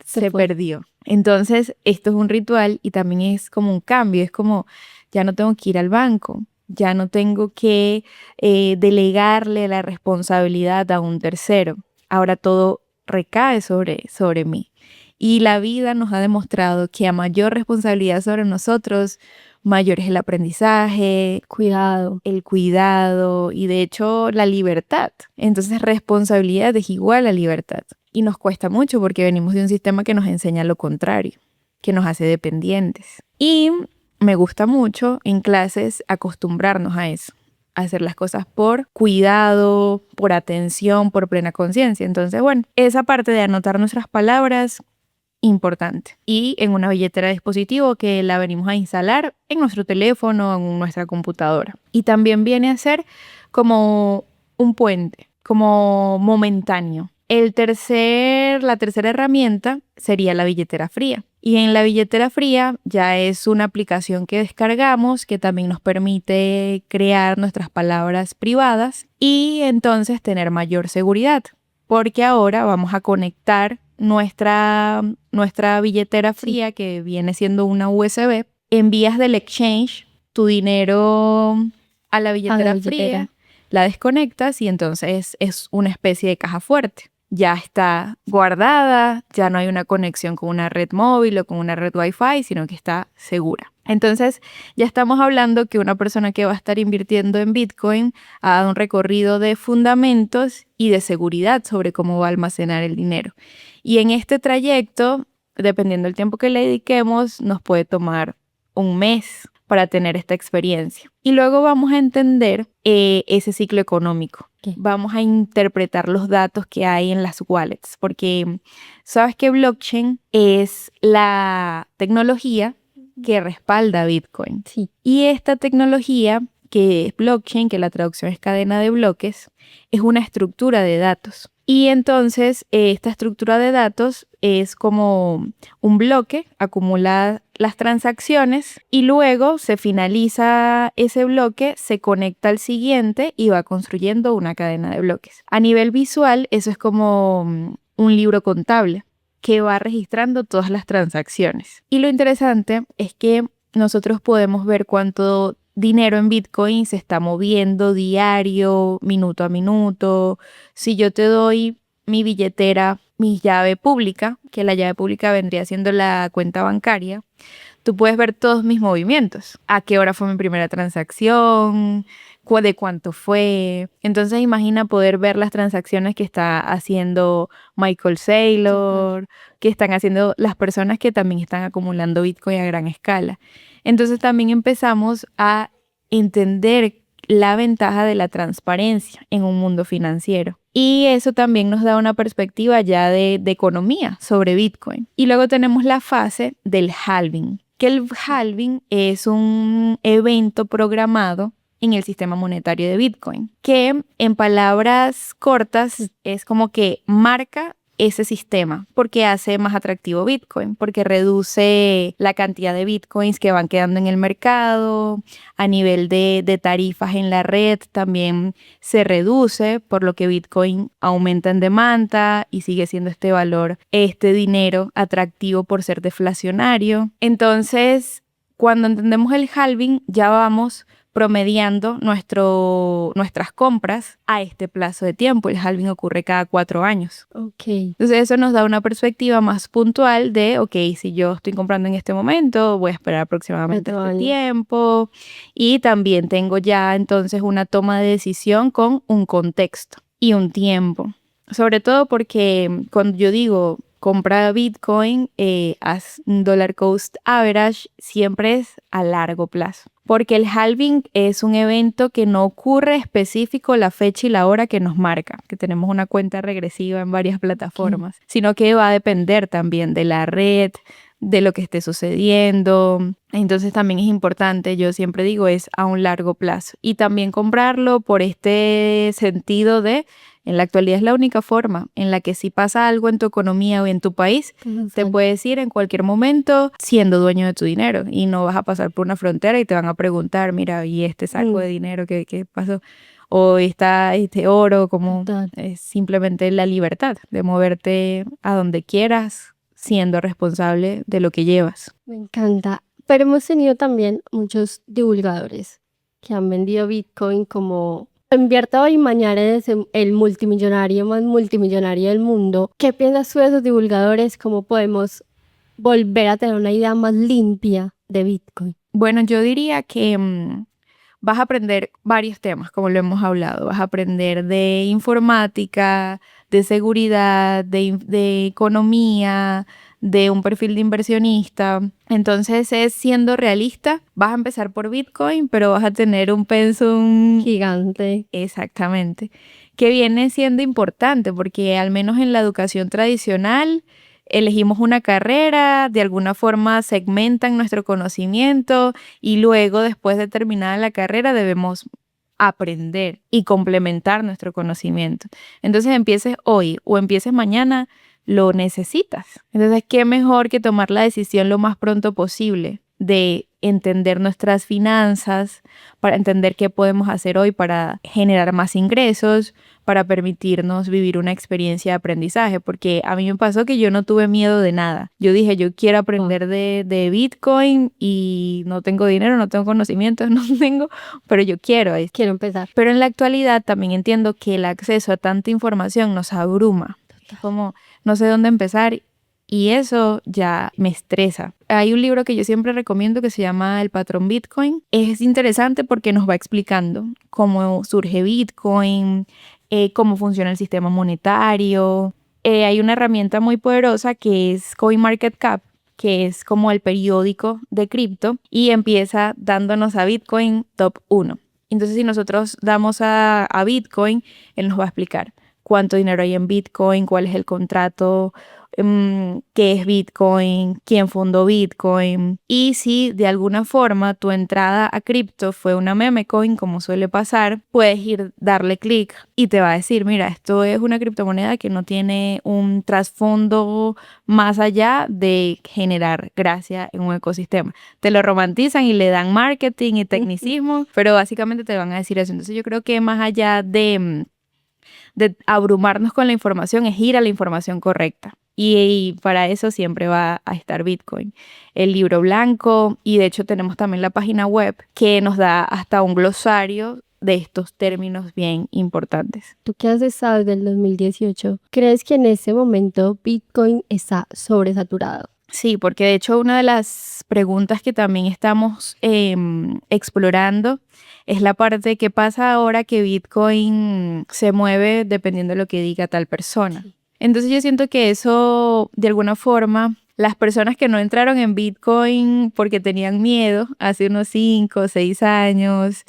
se perdió. Entonces, esto es un ritual y también es como un cambio, es como ya no tengo que ir al banco, ya no tengo que delegarle la responsabilidad a un tercero. Ahora todo recae sobre mí. Y la vida nos ha demostrado que a mayor responsabilidad sobre nosotros, mayor es el aprendizaje, el cuidado y de hecho la libertad. Entonces responsabilidad es igual a libertad. Y nos cuesta mucho porque venimos de un sistema que nos enseña lo contrario, que nos hace dependientes. Y me gusta mucho en clases acostumbrarnos a eso, a hacer las cosas por cuidado, por atención, por plena conciencia. Entonces, bueno, esa parte de anotar nuestras palabras importante. Y en una billetera de dispositivo que la venimos a instalar en nuestro teléfono o en nuestra computadora. Y también viene a ser como un puente, como momentáneo. La tercera herramienta sería la billetera fría. Y en la billetera fría ya es una aplicación que descargamos que también nos permite crear nuestras palabras privadas y entonces tener mayor seguridad. Porque ahora vamos a conectar nuestra billetera fría, que viene siendo una USB, envías del exchange tu dinero a la billetera fría, la desconectas y entonces es una especie de caja fuerte. Ya está guardada, ya no hay una conexión con una red móvil o con una red Wi-Fi, sino que está segura. Entonces, ya estamos hablando que una persona que va a estar invirtiendo en Bitcoin ha dado un recorrido de fundamentos y de seguridad sobre cómo va a almacenar el dinero. Y en este trayecto, dependiendo del tiempo que le dediquemos, nos puede tomar un mes para tener esta experiencia. Y luego vamos a entender ese ciclo económico. Vamos a interpretar los datos que hay en las wallets, porque sabes que blockchain es la tecnología que respalda Bitcoin. Sí. Y esta tecnología, que es blockchain, que la traducción es cadena de bloques, es una estructura de datos. Y entonces esta estructura de datos es como un bloque, acumula las transacciones y luego se finaliza ese bloque, se conecta al siguiente y va construyendo una cadena de bloques. A nivel visual, eso es como un libro contable que va registrando todas las transacciones. Y lo interesante es que nosotros podemos ver cuánto dinero en Bitcoin se está moviendo diario, minuto a minuto. Si yo te doy mi billetera, mi llave pública, que la llave pública vendría siendo la cuenta bancaria, tú puedes ver todos mis movimientos. A qué hora fue mi primera transacción, de cuánto fue. Entonces imagina poder ver las transacciones que está haciendo Michael Saylor, que están haciendo las personas que también están acumulando Bitcoin a gran escala. Entonces también empezamos a entender la ventaja de la transparencia en un mundo financiero. Y eso también nos da una perspectiva ya de economía sobre Bitcoin. Y luego tenemos la fase del halving, que el halving es un evento programado en el sistema monetario de Bitcoin, que en palabras cortas es como que marca ese sistema porque hace más atractivo Bitcoin, porque reduce la cantidad de Bitcoins que van quedando en el mercado, a nivel de tarifas en la red también se reduce, por lo que Bitcoin aumenta en demanda y sigue siendo este valor, este dinero atractivo por ser deflacionario. Entonces, cuando entendemos el halving, ya vamos promediando nuestras compras a este plazo de tiempo. El halving ocurre cada 4 años. Entonces eso nos da una perspectiva más puntual de, si yo estoy comprando en este momento, voy a esperar aproximadamente este tiempo. Y también tengo ya entonces una toma de decisión con un contexto y un tiempo. Sobre todo porque cuando yo digo compra Bitcoin, as dollar cost average, siempre es a largo plazo. Porque el halving es un evento que no ocurre específico la fecha y la hora que nos marca, que tenemos una cuenta regresiva en varias plataformas, sino que va a depender también de la red, de lo que esté sucediendo. Entonces también es importante, yo siempre digo, es a un largo plazo. Y también comprarlo por este sentido de, en la actualidad es la única forma en la que si pasa algo en tu economía o en tu país, te puedes ir en cualquier momento siendo dueño de tu dinero y no vas a pasar por una frontera y te van a preguntar, mira, ¿y este saco de dinero qué pasó? O está este oro, como es simplemente la libertad de moverte a donde quieras, siendo responsable de lo que llevas. Me encanta. Pero hemos tenido también muchos divulgadores que han vendido Bitcoin como invierta hoy y mañana es el multimillonario más multimillonario del mundo. ¿Qué piensas tú de esos divulgadores? ¿Cómo podemos volver a tener una idea más limpia de Bitcoin? Bueno, yo diría que vas a aprender varios temas, como lo hemos hablado. Vas a aprender de informática, de seguridad, de economía, de un perfil de inversionista. Entonces es siendo realista, vas a empezar por Bitcoin, pero vas a tener un pensum gigante. Exactamente. Que viene siendo importante porque al menos en la educación tradicional elegimos una carrera, de alguna forma segmentan nuestro conocimiento y luego, después de terminada la carrera, debemos aprender y complementar nuestro conocimiento. Entonces, empieces hoy o empieces mañana, lo necesitas. Entonces, ¿qué mejor que tomar la decisión lo más pronto posible de entender nuestras finanzas, para entender qué podemos hacer hoy para generar más ingresos, para permitirnos vivir una experiencia de aprendizaje? Porque a mí me pasó que yo no tuve miedo de nada. Yo dije, yo quiero aprender de Bitcoin y no tengo dinero, no tengo conocimientos, no tengo, pero yo quiero. Quiero empezar. Pero en la actualidad también entiendo que el acceso a tanta información nos abruma. Como no sé dónde empezar y eso ya me estresa. Hay un libro que yo siempre recomiendo que se llama El Patrón Bitcoin. Es interesante porque nos va explicando cómo surge Bitcoin, cómo funciona el sistema monetario. Hay una herramienta muy poderosa que es CoinMarketCap, que es como el periódico de cripto, y empieza dándonos a Bitcoin top 1. Entonces, si nosotros damos a Bitcoin, él nos va a explicar cuánto dinero hay en Bitcoin, cuál es el contrato, qué es Bitcoin, quién fundó Bitcoin, y si de alguna forma tu entrada a cripto fue una meme coin, como suele pasar, puedes ir, darle clic y te va a decir, mira, esto es una criptomoneda que no tiene un trasfondo más allá de generar gracia en un ecosistema. Te lo romantizan y le dan marketing y tecnicismo, pero básicamente te van a decir eso. Entonces yo creo que más allá de abrumarnos con la información, es ir a la información correcta. Y para eso siempre va a estar Bitcoin. El libro blanco, y de hecho tenemos también la página web que nos da hasta un glosario de estos términos bien importantes. Tú que has estado desde el 2018, ¿crees que en ese momento Bitcoin está sobresaturado? Sí, porque de hecho una de las preguntas que también estamos explorando es la parte que pasa ahora que Bitcoin se mueve dependiendo de lo que diga tal persona. Entonces yo siento que eso, de alguna forma, las personas que no entraron en Bitcoin porque tenían miedo hace unos 5 o 6 años,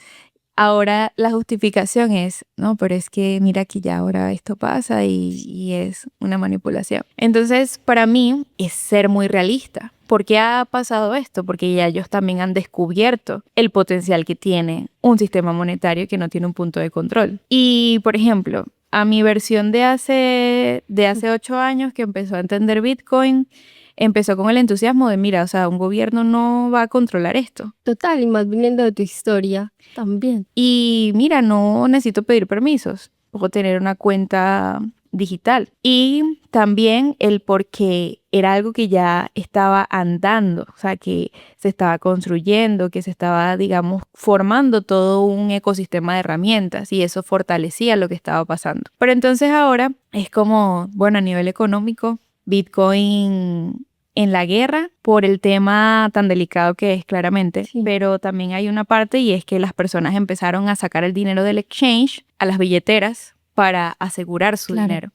ahora la justificación es, no, pero es que mira que ya ahora esto pasa y es una manipulación. Entonces, para mí es ser muy realista. ¿Por qué ha pasado esto? Porque ya ellos también han descubierto el potencial que tiene un sistema monetario que no tiene un punto de control. Y, por ejemplo, a mi versión de hace 8 años que empezó a entender Bitcoin, empezó con el entusiasmo de, mira, o sea, un gobierno no va a controlar esto. Total, y más viniendo de tu historia también. Y mira, no necesito pedir permisos, puedo tener una cuenta digital. Y también el por qué era algo que ya estaba andando, o sea, que se estaba construyendo, que se estaba, digamos, formando todo un ecosistema de herramientas y eso fortalecía lo que estaba pasando. Pero entonces ahora es como, bueno, a nivel económico, Bitcoin en la guerra por el tema tan delicado que es, claramente, Sí. pero también hay una parte y es que las personas empezaron a sacar el dinero del exchange a las billeteras para asegurar su dinero.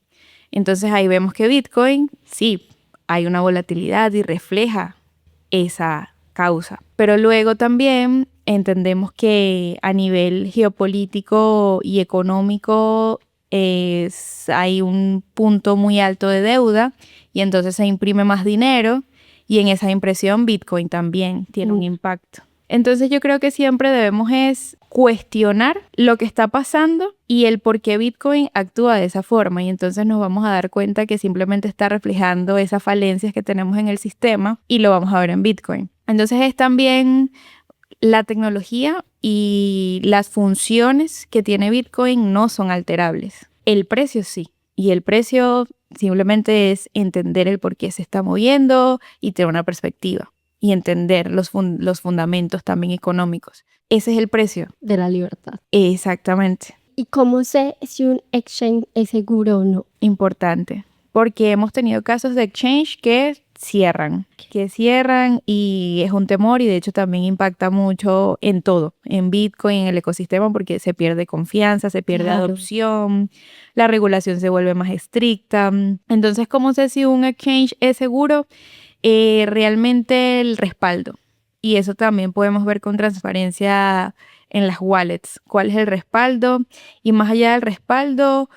Entonces ahí vemos que Bitcoin, sí, hay una volatilidad y refleja esa causa. Pero luego también entendemos que a nivel geopolítico y económico hay un punto muy alto de deuda y entonces se imprime más dinero y en esa impresión Bitcoin también tiene un impacto. Entonces yo creo que siempre debemos es cuestionar lo que está pasando y el por qué Bitcoin actúa de esa forma, y entonces nos vamos a dar cuenta que simplemente está reflejando esas falencias que tenemos en el sistema y lo vamos a ver en Bitcoin. Entonces es también la tecnología y las funciones que tiene Bitcoin no son alterables. El precio sí, y el precio simplemente es entender el por qué se está moviendo y tener una perspectiva y entender los fundamentos también económicos. Ese es el precio. De la libertad. Exactamente. ¿Y cómo sé si un exchange es seguro o no? Importante, porque hemos tenido casos de exchange que cierran y es un temor, y de hecho también impacta mucho en todo, en Bitcoin, en el ecosistema, porque se pierde confianza, se pierde adopción, la regulación se vuelve más estricta. Entonces, ¿cómo sé si un exchange es seguro? Realmente el respaldo, y eso también podemos ver con transparencia en las wallets, cuál es el respaldo, y más allá del respaldo,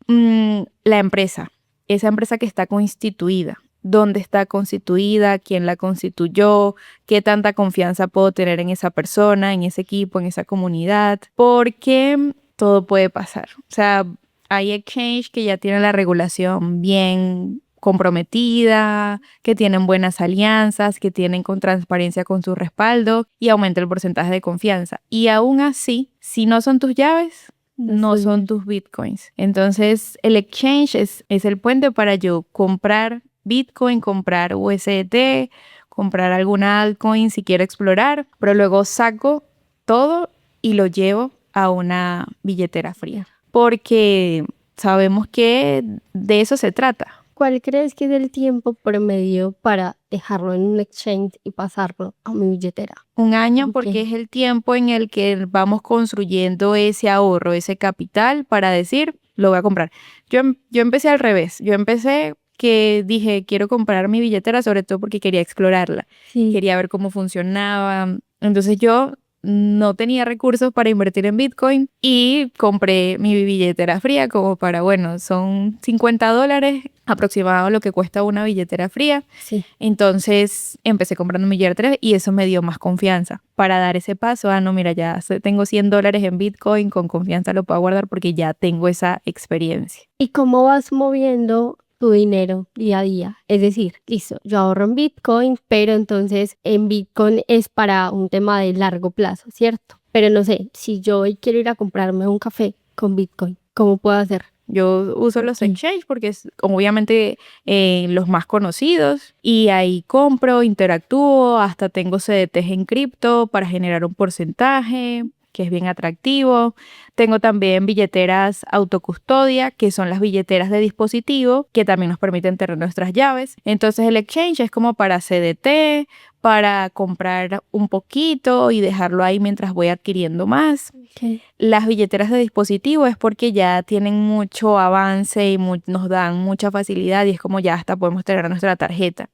la empresa, esa empresa que está constituida. dónde está constituida, quién la constituyó, qué tanta confianza puedo tener en esa persona, en ese equipo, en esa comunidad, porque todo puede pasar. O sea, hay exchange que ya tienen la regulación bien comprometida, que tienen buenas alianzas, que tienen con transparencia con su respaldo y aumenta el porcentaje de confianza. Y aún así, si no son tus llaves, no son tus bitcoins. Entonces, el exchange es el puente para yo comprar Bitcoin, comprar USDT, comprar alguna altcoin si quiero explorar, pero luego saco todo y lo llevo a una billetera fría. Porque sabemos que de eso se trata. ¿Cuál crees que es el tiempo promedio para dejarlo en un exchange y pasarlo a mi billetera? 1 año ¿Por porque qué? es el tiempo en el que vamos construyendo ese ahorro, ese capital para decir, lo voy a comprar. Yo empecé al revés. Yo empecé que dije, quiero comprar mi billetera, sobre todo porque quería explorarla. Sí. Quería ver cómo funcionaba. Entonces yo no tenía recursos para invertir en Bitcoin y compré mi billetera fría como para, bueno, son $50 aproximado lo que cuesta una billetera fría. Sí. Entonces empecé comprando mi billetera y eso me dio más confianza para dar ese paso. No, mira, ya tengo $100 en Bitcoin, con confianza lo puedo guardar porque ya tengo esa experiencia. ¿Y cómo vas moviendo tu dinero día a día? Es decir, listo, yo ahorro en Bitcoin, pero entonces en Bitcoin es para un tema de largo plazo, ¿cierto? Pero no sé, si yo hoy quiero ir a comprarme un café con Bitcoin, ¿cómo puedo hacer? Yo uso los Sí. exchange porque es obviamente los más conocidos y ahí compro, interactúo, hasta tengo CDTs en cripto para generar un porcentaje que es bien atractivo. Tengo también billeteras autocustodia, que son las billeteras de dispositivo, que también nos permiten tener nuestras llaves. Entonces el exchange es como para CDT, para comprar un poquito y dejarlo ahí mientras voy adquiriendo más. Okay. Las billeteras de dispositivo es porque ya tienen mucho avance y nos dan mucha facilidad y es como ya hasta podemos tener nuestra tarjeta.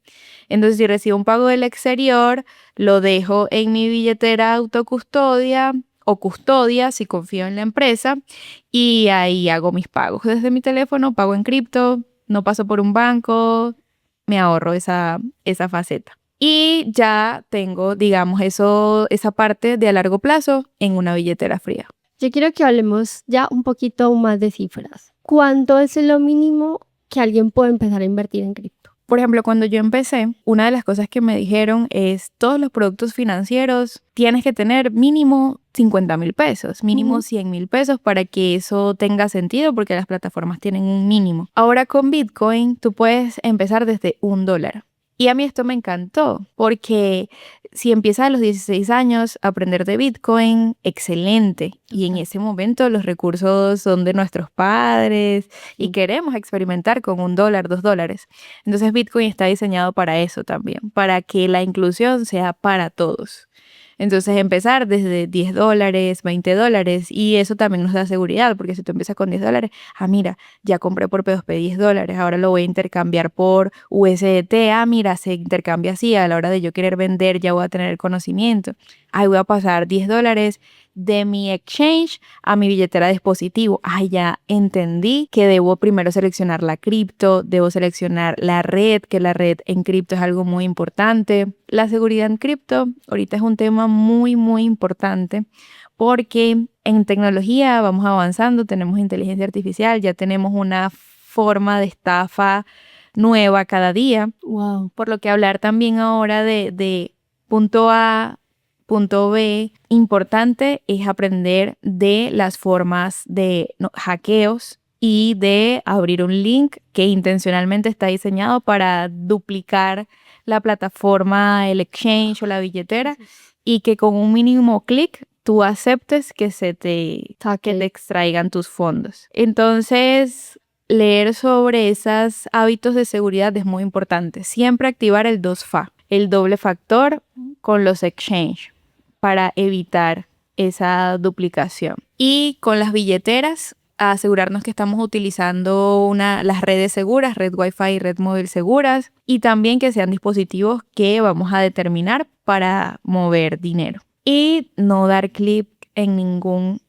Entonces, si recibo un pago del exterior, lo dejo en mi billetera autocustodia o custodia si confío en la empresa y ahí hago mis pagos desde mi teléfono, pago en cripto, no paso por un banco, me ahorro esa faceta. Y ya tengo, digamos, esa parte de a largo plazo en una billetera fría. Yo quiero que hablemos ya un poquito más de cifras. ¿Cuánto es lo mínimo que alguien puede empezar a invertir en cripto? Por ejemplo, cuando yo empecé, una de las cosas que me dijeron es todos los productos financieros tienes que tener mínimo 50,000 pesos, mínimo 100,000 pesos para que eso tenga sentido porque las plataformas tienen un mínimo. Ahora con Bitcoin tú puedes empezar desde $1. Y a mí esto me encantó porque si empiezas a los 16 años a aprender de Bitcoin, excelente. Y en ese momento los recursos son de nuestros padres y queremos experimentar con $1, $2. Entonces Bitcoin está diseñado para eso también, para que la inclusión sea para todos. Entonces empezar desde $10, $20 y eso también nos da seguridad porque si tú empiezas con $10, mira, ya compré por P2P $10, ahora lo voy a intercambiar por USDT, mira, se intercambia así, a la hora de yo querer vender ya voy a tener el conocimiento. Voy a pasar $10 de mi exchange a mi billetera de dispositivo. Ya entendí que debo primero seleccionar la cripto, debo seleccionar la red, que la red en cripto es algo muy importante. La seguridad en cripto ahorita es un tema muy, muy importante porque en tecnología vamos avanzando, tenemos inteligencia artificial, ya tenemos una forma de estafa nueva cada día. Wow. Por lo que hablar también ahora de punto A, punto B, importante es aprender de las formas de hackeos y de abrir un link que intencionalmente está diseñado para duplicar la plataforma, el exchange o la billetera y que con un mínimo clic tú aceptes que que te extraigan tus fondos. Entonces, leer sobre esos hábitos de seguridad es muy importante. Siempre activar el 2FA, el doble factor con los exchange para evitar esa duplicación. Y con las billeteras, asegurarnos que estamos utilizando las redes seguras, red Wi-Fi y red móvil seguras, y también que sean dispositivos que vamos a determinar para mover dinero. Y no dar clic en ningún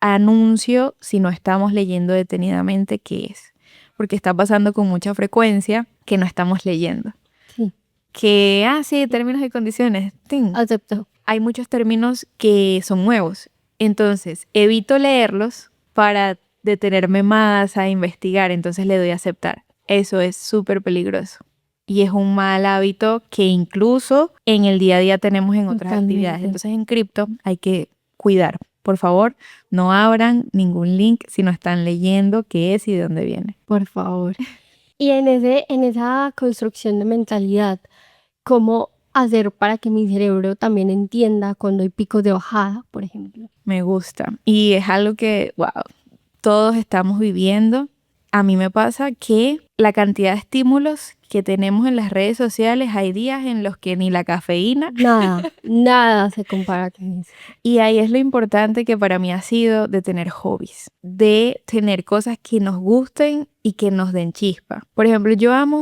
anuncio si no estamos leyendo detenidamente qué es. porque está pasando con mucha frecuencia que no estamos leyendo. Sí, Que, sí, términos y condiciones. ¡Tin! acepto. Hay muchos términos que son nuevos. Entonces, evito leerlos para detenerme más a investigar. Entonces le doy a aceptar. Eso es súper peligroso. Y es un mal hábito que incluso en el día a día tenemos en otras Totalmente. actividades. Entonces, en cripto hay que cuidar. Por favor, no abran ningún link si no están leyendo qué es y de dónde viene. Por favor. Y en esa construcción de mentalidad, ¿cómo hacer para que mi cerebro también entienda cuando hay picos de bajada, por ejemplo? Me gusta. Y es algo que, wow, todos estamos viviendo. A mí me pasa que la cantidad de estímulos que tenemos en las redes sociales, hay días en los que ni la cafeína. Nada se compara con eso. Y ahí es lo importante que para mí ha sido de tener hobbies, de tener cosas que nos gusten y que nos den chispa. Por ejemplo,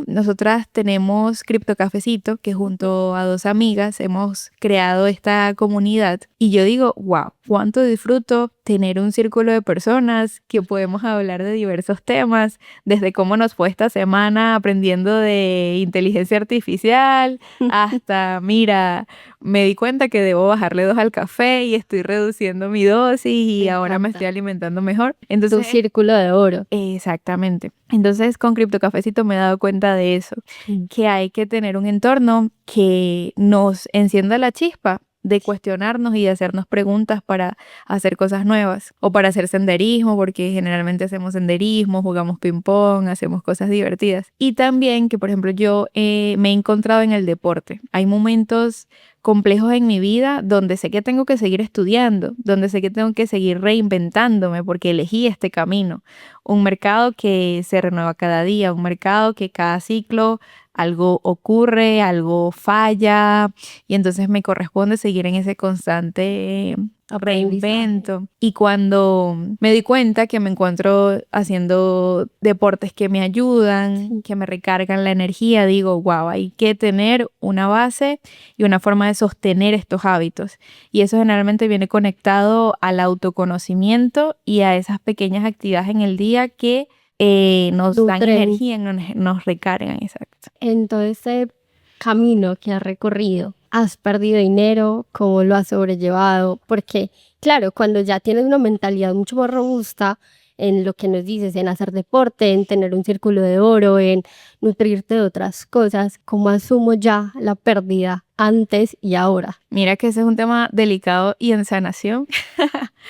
nosotras tenemos Cripto Cafecito, que junto a 2 amigas hemos creado esta comunidad. Y yo digo, wow, cuánto disfruto tener un círculo de personas que podemos hablar de diversos temas, desde cómo nos fue esta semana aprendiendo de inteligencia artificial, hasta, mira, me di cuenta que debo bajarle 2 al café y estoy reduciendo mi dosis y Me ahora me encanta. estoy alimentando mejor. Tu Entonces, círculo de oro. exactamente. Entonces, con Cripto Cafecito me he dado cuenta de eso, que hay que tener un entorno que nos encienda la chispa de cuestionarnos y de hacernos preguntas para hacer cosas nuevas o para hacer senderismo, porque generalmente hacemos senderismo, jugamos ping pong, hacemos cosas divertidas. Y también que, por ejemplo, yo me he encontrado en el deporte. Hay momentos complejos en mi vida donde sé que tengo que seguir estudiando, donde sé que tengo que seguir reinventándome porque elegí este camino. Un mercado que se renueva cada día, un mercado que cada ciclo algo ocurre, algo falla y entonces me corresponde seguir en ese constante reinvento. Y cuando me di cuenta que me encuentro haciendo deportes que me ayudan, que me recargan la energía, digo, wow, hay que tener una base y una forma de sostener estos hábitos. Y eso generalmente viene conectado al autoconocimiento y a esas pequeñas actividades en el día que nos dan Nutren. energía, nos recargan, exacto. En todo ese camino que has recorrido, ¿has perdido dinero? ¿Cómo lo has sobrellevado? Porque, claro, cuando ya tienes una mentalidad mucho más robusta en lo que nos dices, en hacer deporte, en tener un círculo de oro, en nutrirte de otras cosas, ¿cómo asumo ya la pérdida antes y ahora? Mira que ese es un tema delicado y en sanación,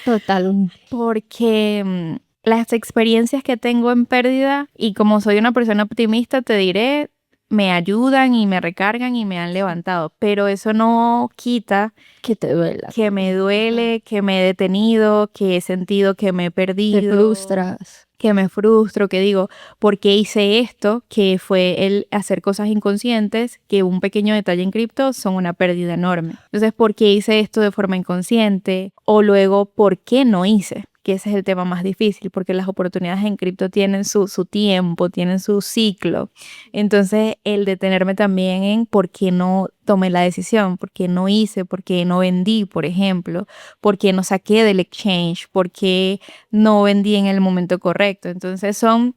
Total. porque las experiencias que tengo en pérdida y como soy una persona optimista, te diré, me ayudan y me recargan y me han levantado, pero eso no quita Que te duela. que me duele, que me he detenido, que he sentido que me he perdido. Te frustras. Que me frustro, que digo, ¿por qué hice esto? Que fue el hacer cosas inconscientes, que un pequeño detalle en cripto son una pérdida enorme. Entonces, ¿por qué hice esto de forma inconsciente? O luego, ¿por qué no hice? Que ese es el tema más difícil, porque las oportunidades en cripto tienen su tiempo, tienen su ciclo. Entonces, el detenerme también en por qué no tomé la decisión, por qué no hice, por qué no vendí, por ejemplo, por qué no saqué del exchange, por qué no vendí en el momento correcto. Entonces son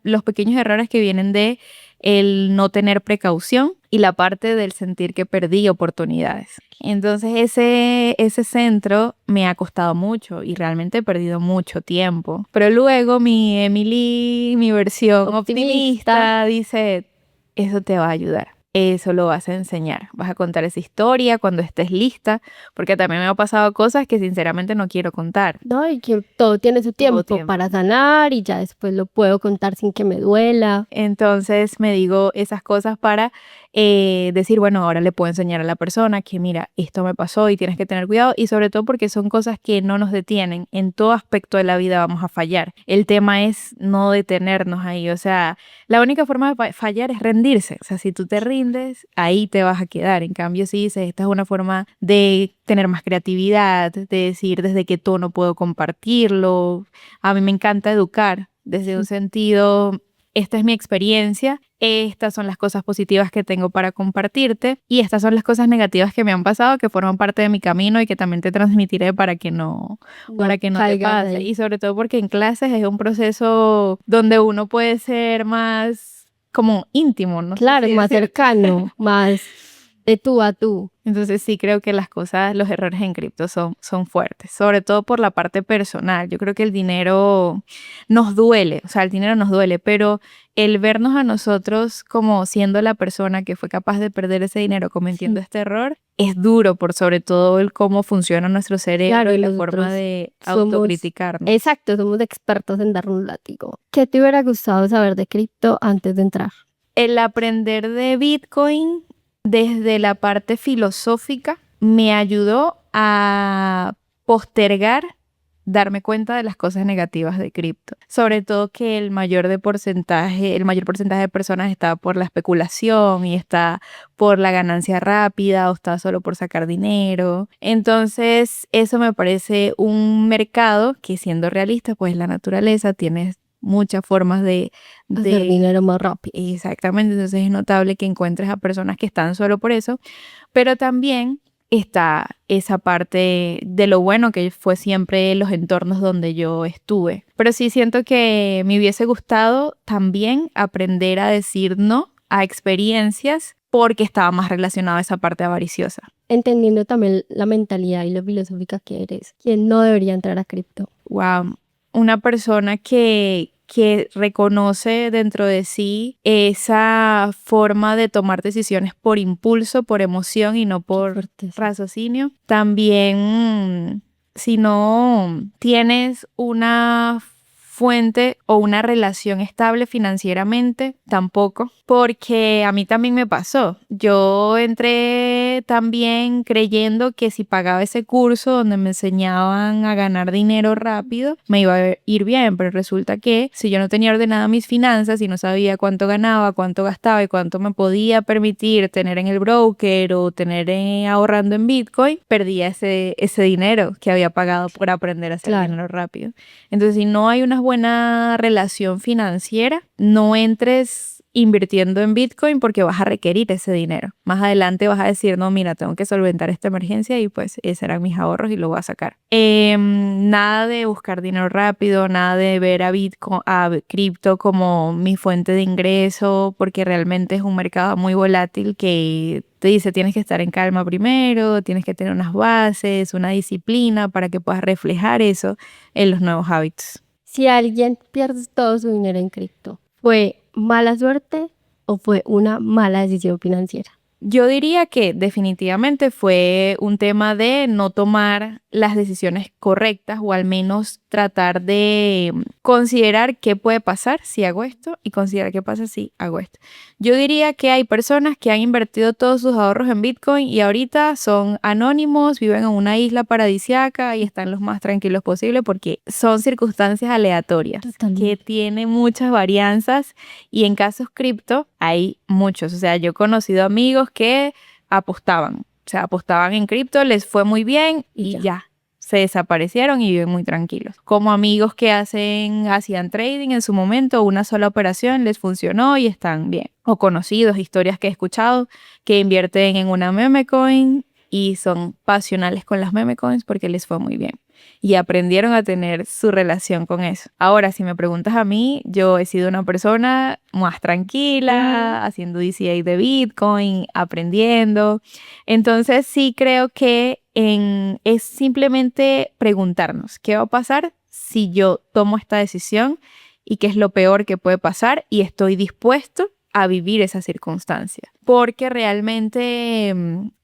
los pequeños errores que vienen de el no tener precaución y la parte del sentir que perdí oportunidades. Entonces ese centro me ha costado mucho y realmente he perdido mucho tiempo. Pero luego mi Emily, mi versión optimista dice, eso te va a ayudar. Eso lo vas a enseñar, vas a contar esa historia cuando estés lista, porque también me ha pasado cosas que sinceramente no quiero contar. No, y que todo tiene su tiempo para sanar y ya después lo puedo contar sin que me duela. Entonces me digo esas cosas para decir, bueno, ahora le puedo enseñar a la persona que mira, esto me pasó y tienes que tener cuidado y sobre todo porque son cosas que no nos detienen. En todo aspecto de la vida vamos a fallar. El tema es no detenernos ahí, o sea, la única forma de fallar es rendirse. O sea, si tú te rindes, ahí te vas a quedar. En cambio, si dices, esta es una forma de tener más creatividad, de decir desde qué tono puedo compartirlo. A mí me encanta educar desde un sentido esta es mi experiencia, estas son las cosas positivas que tengo para compartirte y estas son las cosas negativas que me han pasado, que forman parte de mi camino y que también te transmitiré para que no te caigas pase. ahí. Y sobre todo porque en clases es un proceso donde uno puede ser más como íntimo, ¿no? Claro, Sí, más sí. cercano, más de tú a tú. Entonces sí creo que los errores en cripto son fuertes, sobre todo por la parte personal. Yo creo que el dinero nos duele, o sea, el dinero nos duele, pero el vernos a nosotros como siendo la persona que fue capaz de perder ese dinero cometiendo este error es duro por sobre todo el cómo funciona nuestro cerebro Claro, y la nosotros forma de somos- autocriticarnos. Exacto, somos expertos en dar un látigo. ¿Qué te hubiera gustado saber de cripto antes de entrar? El aprender de Bitcoin desde la parte filosófica me ayudó a postergar darme cuenta de las cosas negativas de cripto. Sobre todo que el mayor porcentaje de personas está por la especulación y está por la ganancia rápida o está solo por sacar dinero. Entonces, eso me parece un mercado que, siendo realista, pues la naturaleza tiene muchas formas de Hacer dinero más rápido. Exactamente, entonces es notable que encuentres a personas que están solo por eso, pero también está esa parte de lo bueno que fue siempre los entornos donde yo estuve. Pero sí siento que me hubiese gustado también aprender a decir no a experiencias porque estaba más relacionada a esa parte avariciosa. Entendiendo también la mentalidad y lo filosófica que eres, ¿quién no debería entrar a cripto? Wow, una persona que reconoce dentro de sí esa forma de tomar decisiones por impulso, por emoción y no por fuerte, sí. raciocinio. También, si no tienes una fuente o una relación estable financieramente, tampoco, porque a mí también me pasó. Yo entré también creyendo que si pagaba ese curso donde me enseñaban a ganar dinero rápido, me iba a ir bien, pero resulta que si yo no tenía ordenadas mis finanzas y no sabía cuánto ganaba, cuánto gastaba y cuánto me podía permitir tener en el broker o tener ahorrando en Bitcoin, perdía ese dinero que había pagado por aprender a hacer dinero rápido. Entonces, si no hay una buena relación financiera, no entres invirtiendo en Bitcoin porque vas a requerir ese dinero. Más adelante vas a decir, no, mira, tengo que solventar esta emergencia y pues esos eran mis ahorros y lo voy a sacar. Nada de buscar dinero rápido, nada de ver a Bitcoin, a cripto como mi fuente de ingreso, porque realmente es un mercado muy volátil que te dice tienes que estar en calma primero, tienes que tener unas bases, una disciplina para que puedas reflejar eso en los nuevos hábitos. Si alguien pierde todo su dinero en cripto, ¿fue mala suerte o fue una mala decisión financiera? Yo diría que definitivamente fue un tema de no tomar las decisiones correctas o al menos tratar de considerar qué puede pasar si hago esto y considerar qué pasa si hago esto. Yo diría que hay personas que han invertido todos sus ahorros en Bitcoin y ahorita son anónimos, viven en una isla paradisiaca y están los más tranquilos posible porque son circunstancias aleatorias. Totalmente. Que tienen muchas varianzas y en casos cripto hay muchos. O sea, yo he conocido amigos que apostaban en cripto, les fue muy bien y ya se desaparecieron y viven muy tranquilos. Como amigos que hacían trading en su momento, una sola operación les funcionó y están bien. O conocidos, historias que he escuchado que invierten en una meme coin y son pasionales con las meme coins porque les fue muy bien. Y aprendieron a tener su relación con eso. Ahora, si me preguntas a mí, yo he sido una persona más tranquila, haciendo DCA de Bitcoin, aprendiendo. Entonces sí creo que es simplemente preguntarnos qué va a pasar si yo tomo esta decisión y qué es lo peor que puede pasar y estoy dispuesto a vivir esa circunstancia. Porque realmente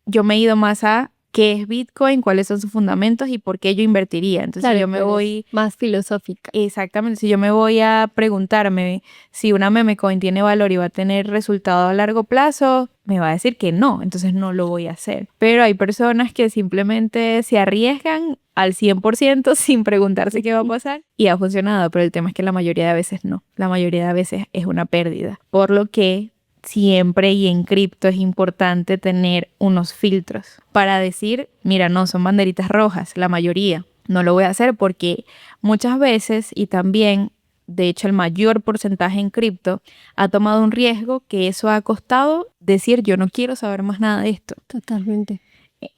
yo me he ido más a qué es Bitcoin, cuáles son sus fundamentos y por qué yo invertiría. Entonces Claro, yo me voy más filosófica. Exactamente, si yo me voy a preguntarme si una meme coin tiene valor y va a tener resultado a largo plazo, me va a decir que no, entonces no lo voy a hacer. Pero hay personas que simplemente se arriesgan al 100% sin preguntarse qué va a pasar y ha funcionado, pero el tema es que la mayoría de veces no, la mayoría de veces es una pérdida, por lo que siempre y en cripto es importante tener unos filtros para decir, mira, no, son banderitas rojas, la mayoría. No lo voy a hacer porque muchas veces y también de hecho el mayor porcentaje en cripto, ha tomado un riesgo que eso ha costado decir yo no quiero saber más nada de esto. Totalmente.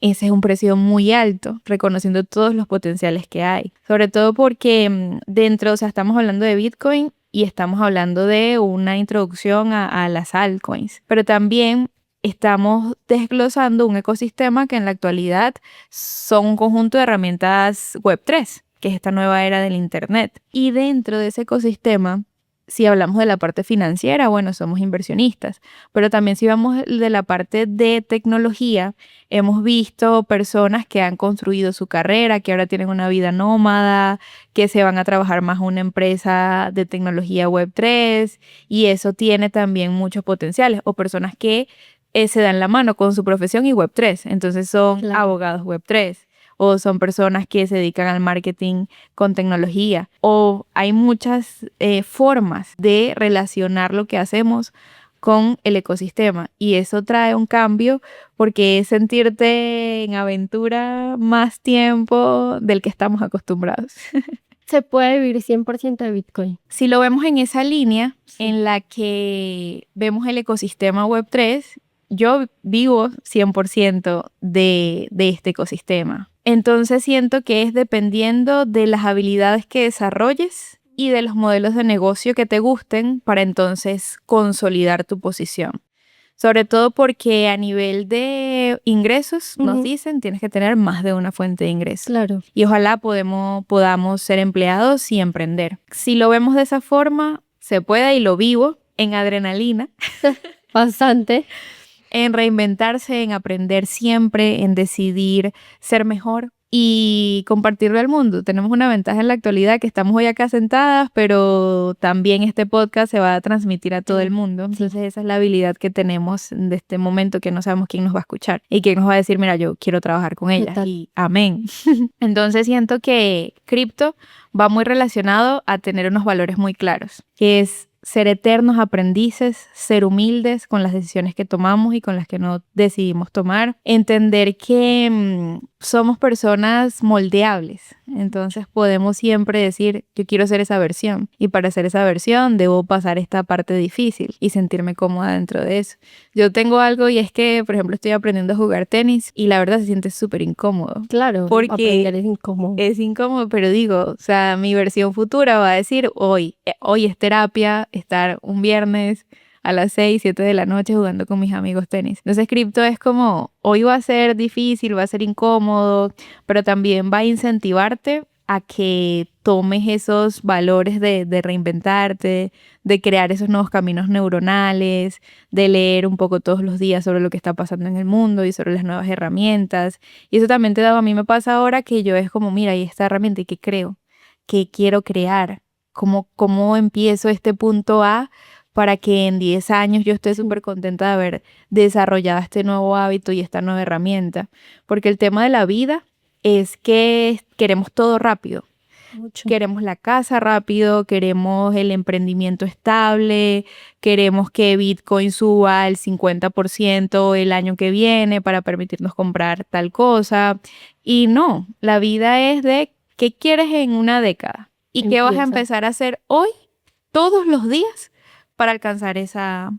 Ese es un precio muy alto, reconociendo todos los potenciales que hay. Sobre todo porque dentro, o sea, estamos hablando de Bitcoin y estamos hablando de una introducción a las altcoins, pero también estamos desglosando un ecosistema que en la actualidad son un conjunto de herramientas Web3, que es esta nueva era del Internet. Y dentro de ese ecosistema, si hablamos de la parte financiera, bueno, somos inversionistas, pero también si vamos de la parte de tecnología, hemos visto personas que han construido su carrera, que ahora tienen una vida nómada, que se van a trabajar más a una empresa de tecnología Web3 y eso tiene también muchos potenciales, o personas que se dan la mano con su profesión y Web3, entonces son Claro. abogados Web3. O son personas que se dedican al marketing con tecnología. O hay muchas formas de relacionar lo que hacemos con el ecosistema. Y eso trae un cambio porque es sentirte en aventura más tiempo del que estamos acostumbrados. Se puede vivir 100% de Bitcoin. Si lo vemos en esa línea en la que vemos el ecosistema Web3, yo vivo 100% de este ecosistema. Entonces siento que es dependiendo de las habilidades que desarrolles y de los modelos de negocio que te gusten para entonces consolidar tu posición. Sobre todo porque a nivel de ingresos, nos dicen, tienes que tener más de una fuente de ingresos. Claro. Y ojalá podamos ser empleados y emprender. Si lo vemos de esa forma, se puede y lo vivo en adrenalina. Bastante. En reinventarse, en aprender siempre, en decidir ser mejor y compartirlo al mundo. Tenemos una ventaja en la actualidad que estamos hoy acá sentadas, pero también este podcast se va a transmitir a todo el mundo. Entonces esa es la habilidad que tenemos de este momento, que no sabemos quién nos va a escuchar y quién nos va a decir, mira, yo quiero trabajar con ella. Total. Y amén. Entonces siento que cripto va muy relacionado a tener unos valores muy claros, que es ser eternos aprendices, ser humildes con las decisiones que tomamos y con las que no decidimos tomar, entender que somos personas moldeables, entonces podemos siempre decir, yo quiero ser esa versión y para ser esa versión debo pasar esta parte difícil y sentirme cómoda dentro de eso. Yo tengo algo y es que, por ejemplo, estoy aprendiendo a jugar tenis y la verdad se siente súper incómodo. Claro, Porque aprender es incómodo. es incómodo, pero digo, o sea, mi versión futura va a decir, hoy es terapia, estar un viernes a las 6, 7 de la noche jugando con mis amigos tenis. Entonces, cripto es como, hoy va a ser difícil, va a ser incómodo, pero también va a incentivarte a que tomes esos valores de reinventarte, de crear esos nuevos caminos neuronales, de leer un poco todos los días sobre lo que está pasando en el mundo y sobre las nuevas herramientas. Y eso también a mí me pasa ahora que yo es como, mira, hay esta herramienta y ¿qué creo? ¿Qué quiero crear? ¿Cómo empiezo este punto A para que en 10 años yo esté súper contenta de haber desarrollado este nuevo hábito y esta nueva herramienta? Porque el tema de la vida es que queremos todo rápido. Mucho. Queremos la casa rápido, queremos el emprendimiento estable, queremos que Bitcoin suba al 50% el año que viene para permitirnos comprar tal cosa. Y no, la vida es de qué quieres en una década y qué vas a empezar a hacer hoy, todos los días, para alcanzar esa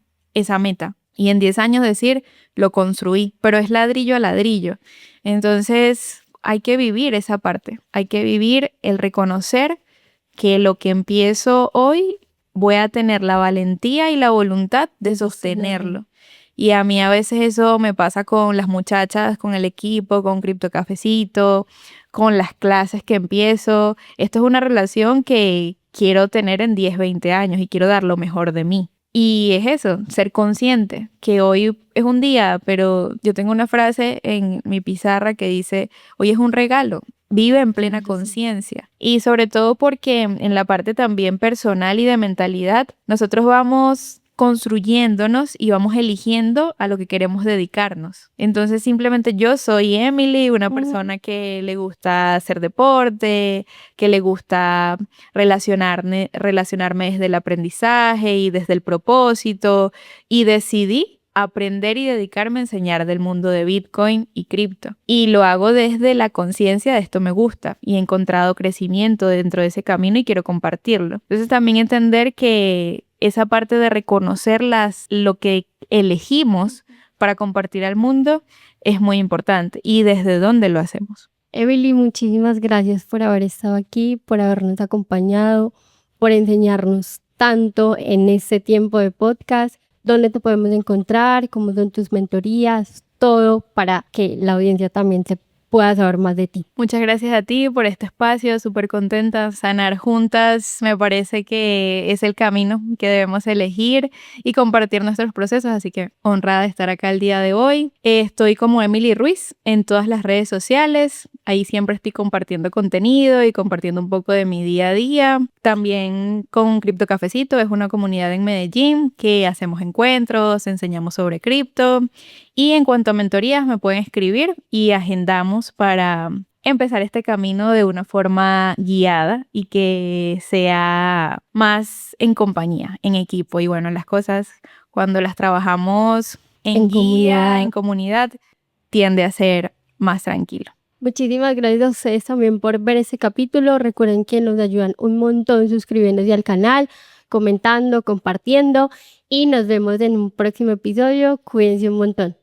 meta. Y en 10 años decir, lo construí, pero es ladrillo a ladrillo. Entonces hay que vivir esa parte, hay que vivir el reconocer que lo que empiezo hoy voy a tener la valentía y la voluntad de sostenerlo. Y a mí a veces eso me pasa con las muchachas, con el equipo, con Cripto Cafecito, con las clases que empiezo. Esto es una relación que quiero tener en 10, 20 años y quiero dar lo mejor de mí. Y es eso, ser consciente, que hoy es un día, pero yo tengo una frase en mi pizarra que dice, hoy es un regalo, vive en plena conciencia. Y sobre todo porque en la parte también personal y de mentalidad, nosotros vamos construyéndonos y vamos eligiendo a lo que queremos dedicarnos. Entonces simplemente yo soy Emily, una persona que le gusta hacer deporte, que le gusta relacionarme desde el aprendizaje y desde el propósito, y decidí aprender y dedicarme a enseñar del mundo de Bitcoin y cripto. Y lo hago desde la conciencia de esto me gusta y he encontrado crecimiento dentro de ese camino y quiero compartirlo. Entonces también entender que esa parte de reconocer lo que elegimos para compartir al mundo es muy importante y desde dónde lo hacemos. Emily, muchísimas gracias por haber estado aquí, por habernos acompañado, por enseñarnos tanto en este tiempo de podcast. ¿Dónde te podemos encontrar? ¿Cómo son tus mentorías? Todo para que la audiencia también se pueda saber más de ti. Muchas gracias a ti por este espacio, súper contenta. Sanar juntas me parece que es el camino que debemos elegir y compartir nuestros procesos, así que honrada de estar acá el día de hoy. Estoy como Emily Ruiz en todas las redes sociales, ahí siempre estoy compartiendo contenido y compartiendo un poco de mi día a día. También con Cripto Cafecito, es una comunidad en Medellín que hacemos encuentros, enseñamos sobre cripto. Y en cuanto a mentorías, me pueden escribir y agendamos para empezar este camino de una forma guiada y que sea más en compañía, en equipo. Y bueno, las cosas cuando las trabajamos en guía, en comunidad, tiende a ser más tranquilo. Muchísimas gracias a ustedes también por ver este capítulo. Recuerden que nos ayudan un montón suscribiéndose al canal, comentando, compartiendo y nos vemos en un próximo episodio. Cuídense un montón.